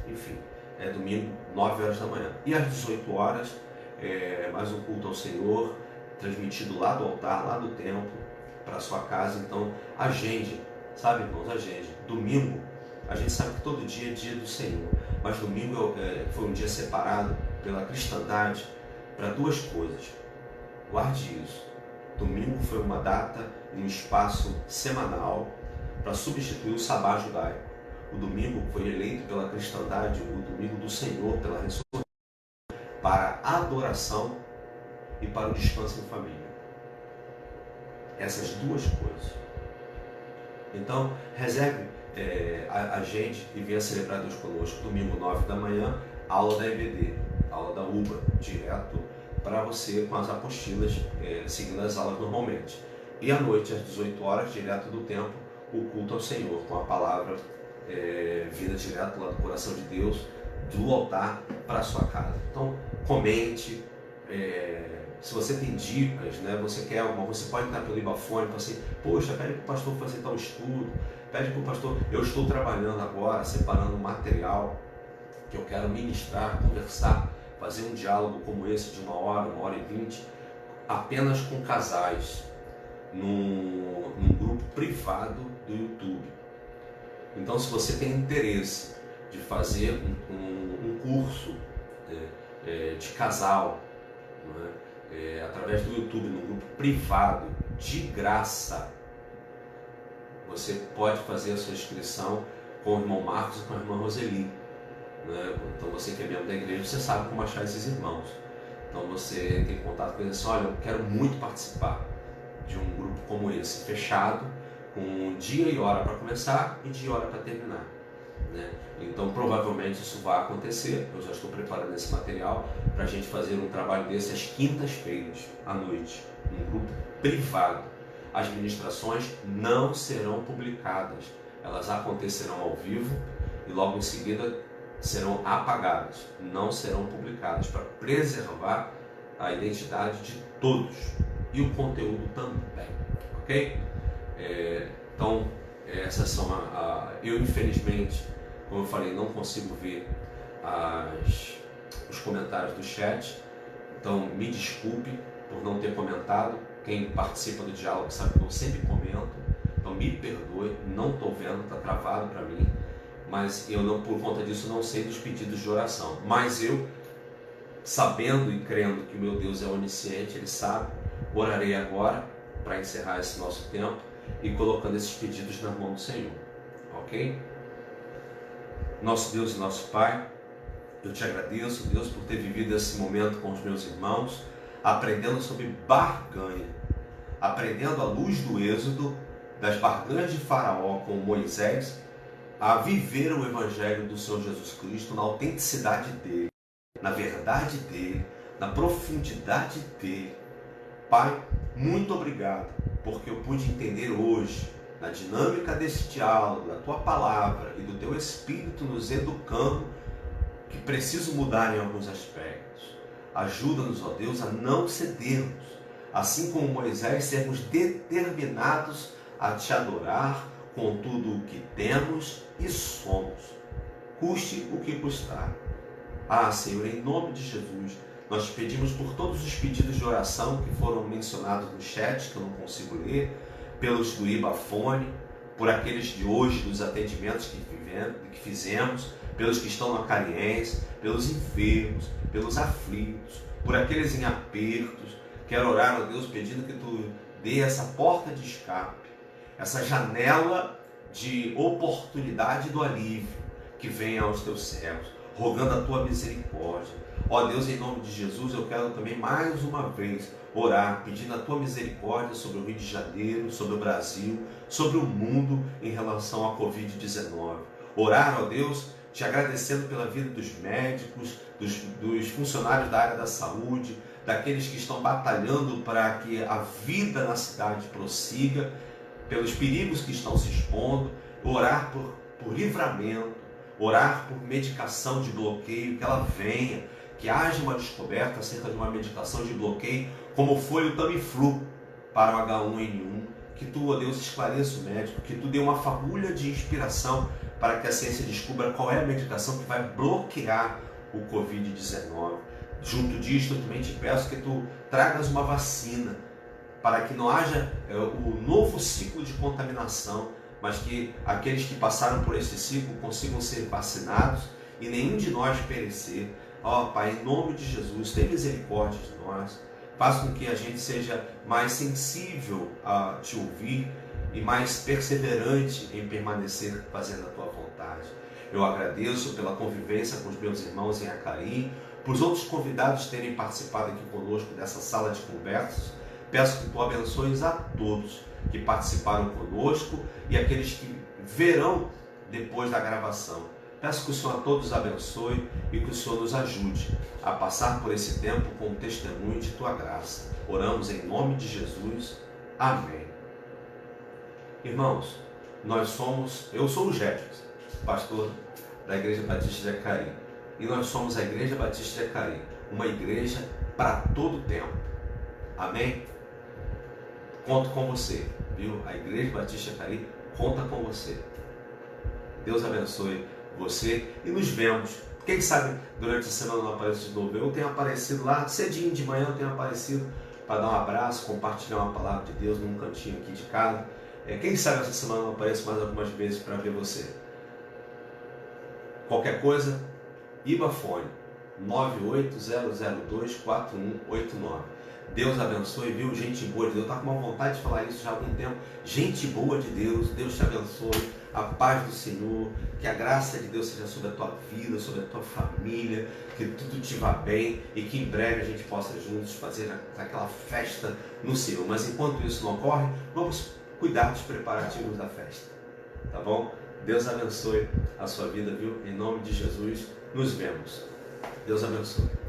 enfim. É domingo, 9 horas da manhã. E às 18 horas, mais um culto ao Senhor, transmitido lá do altar, lá do templo, para a sua casa. Então, agende, sabe, irmãos, agende. Domingo, a gente sabe que todo dia é dia do Senhor, mas domingo foi um dia separado pela cristandade para duas coisas. Guarde isso. Domingo foi uma data e um espaço semanal para substituir o sabá judaico. O domingo foi eleito pela cristandade, o domingo do Senhor, pela ressurreição, para a adoração e para o descanso em família. Essas duas coisas. Então, reserve a gente e venha celebrar Deus conosco. Domingo, 9 da manhã, aula da EBD, aula da UBA, direto para você com as apostilas, seguindo as aulas normalmente. E à noite, às 18 horas, direto do templo, o culto ao Senhor, com a palavra vinda direto lá do coração de Deus, do altar para a sua casa. Então, comente, se você tem dicas, né, você quer alguma, você pode entrar pelo Ibafone e falar assim, poxa, pede para o pastor fazer tal estudo, pede para o pastor, eu estou trabalhando agora, separando material que eu quero ministrar, conversar, fazer um diálogo como esse de 1 hora e 20, apenas com casais, num grupo privado do YouTube. Então, se você tem interesse de fazer um curso de casal, através do YouTube, num grupo privado, de graça, você pode fazer a sua inscrição com o irmão Marcos e com a irmã Roseli. Então, você que é membro da igreja, você sabe como achar esses irmãos. Então, você tem contato com eles assim, olha, eu quero muito participar de um grupo como esse, fechado, com dia e hora para começar e dia e hora para terminar, né? Então, provavelmente isso vai acontecer. Eu já estou preparando esse material para a gente fazer um trabalho desse às quintas-feiras, à noite, num grupo privado. As ministrações não serão publicadas, elas acontecerão ao vivo e logo em seguida serão apagadas, não serão publicadas, para preservar a identidade de todos e o conteúdo também, ok? Então, essas são eu infelizmente, como eu falei, não consigo ver os comentários do chat, então me desculpe por não ter comentado. Quem participa do diálogo sabe que eu sempre comento, então me perdoe, não estou vendo, está travado para mim, mas eu não, por conta disso, não sei dos pedidos de oração. Mas eu, sabendo e crendo que o meu Deus é onisciente, Ele sabe, orarei agora para encerrar esse nosso tempo e colocando esses pedidos na mão do Senhor, ok? Nosso Deus e nosso Pai, eu te agradeço, Deus, por ter vivido esse momento com os meus irmãos, aprendendo sobre barganha, aprendendo à luz do Êxodo, das barganhas de Faraó com Moisés, a viver o Evangelho do Senhor Jesus Cristo na autenticidade dele, na verdade dele, na profundidade dele. Pai, muito obrigado, porque eu pude entender hoje, na dinâmica desse diálogo, da tua palavra e do teu Espírito nos educando, que preciso mudar em alguns aspectos. Ajuda-nos, ó Deus, a não cedermos, assim como Moisés, sermos determinados a te adorar com tudo o que temos e somos, custe o que custar. Ah, Senhor, em nome de Jesus, nós pedimos por todos os pedidos de oração que foram mencionados no chat, que eu não consigo ler, pelos do Ibafone, por aqueles de hoje, dos atendimentos que fizemos, pelos que estão no Acariense, pelos enfermos, pelos aflitos, por aqueles em apertos. Quero orar, ó Deus, pedindo que Tu dê essa porta de escape, essa janela de oportunidade do alívio que venha aos Teus servos, rogando a Tua misericórdia. Ó Deus, em nome de Jesus, eu quero também mais uma vez orar, pedindo a Tua misericórdia sobre o Rio de Janeiro, sobre o Brasil, sobre o mundo em relação à Covid-19. Orar, ó Deus, te agradecendo pela vida dos médicos, dos funcionários da área da saúde, daqueles que estão batalhando para que a vida na cidade prossiga, pelos perigos que estão se expondo, orar por livramento, orar por medicação de bloqueio, que ela venha, que haja uma descoberta acerca de uma medicação de bloqueio, como foi o Tamiflu para o H1N1, que Tu, ó Deus, esclareça o médico, que Tu dê uma fagulha de inspiração para que a ciência descubra qual é a medicação que vai bloquear o Covid-19. Junto disto, eu também te peço que Tu tragas uma vacina, para que não haja o novo ciclo de contaminação, mas que aqueles que passaram por esse ciclo consigam ser vacinados e nenhum de nós perecer. Ó Pai, em nome de Jesus, tenha misericórdia de nós, faz com que a gente seja mais sensível a Te ouvir e mais perseverante em permanecer fazendo a Tua vontade. Eu agradeço pela convivência com os meus irmãos em Acari, por os outros convidados terem participado aqui conosco dessa sala de conversas. Peço que Tu abençoes a todos que participaram conosco e aqueles que verão depois da gravação. Peço que o Senhor a todos abençoe e que o Senhor nos ajude a passar por esse tempo com o testemunho de Tua graça. Oramos em nome de Jesus. Amém. Irmãos, eu sou o Gédios, pastor da Igreja Batista de Acari, e nós somos a Igreja Batista de Acari, uma igreja para todo tempo. Amém? Conto com você, viu? A Igreja Batista de Acari conta com você. Deus abençoe você e nos vemos. Quem sabe durante a semana eu não apareço de novo. Eu tenho aparecido lá cedinho de manhã, eu tenho aparecido para dar um abraço, compartilhar uma palavra de Deus num cantinho aqui de casa. Quem sabe essa semana eu não apareço mais algumas vezes para ver você. Qualquer coisa, Ibafone 980024189. Deus abençoe, viu? Gente boa de Deus. Eu estava com uma vontade de falar isso já há algum tempo. Gente boa de Deus, Deus te abençoe. A paz do Senhor, que a graça de Deus seja sobre a tua vida, sobre a tua família, que tudo te vá bem e que em breve a gente possa juntos fazer aquela festa no Senhor. Mas enquanto isso não ocorre, vamos cuidar dos preparativos da festa, tá bom? Deus abençoe a sua vida, viu? Em nome de Jesus, nos vemos. Deus abençoe.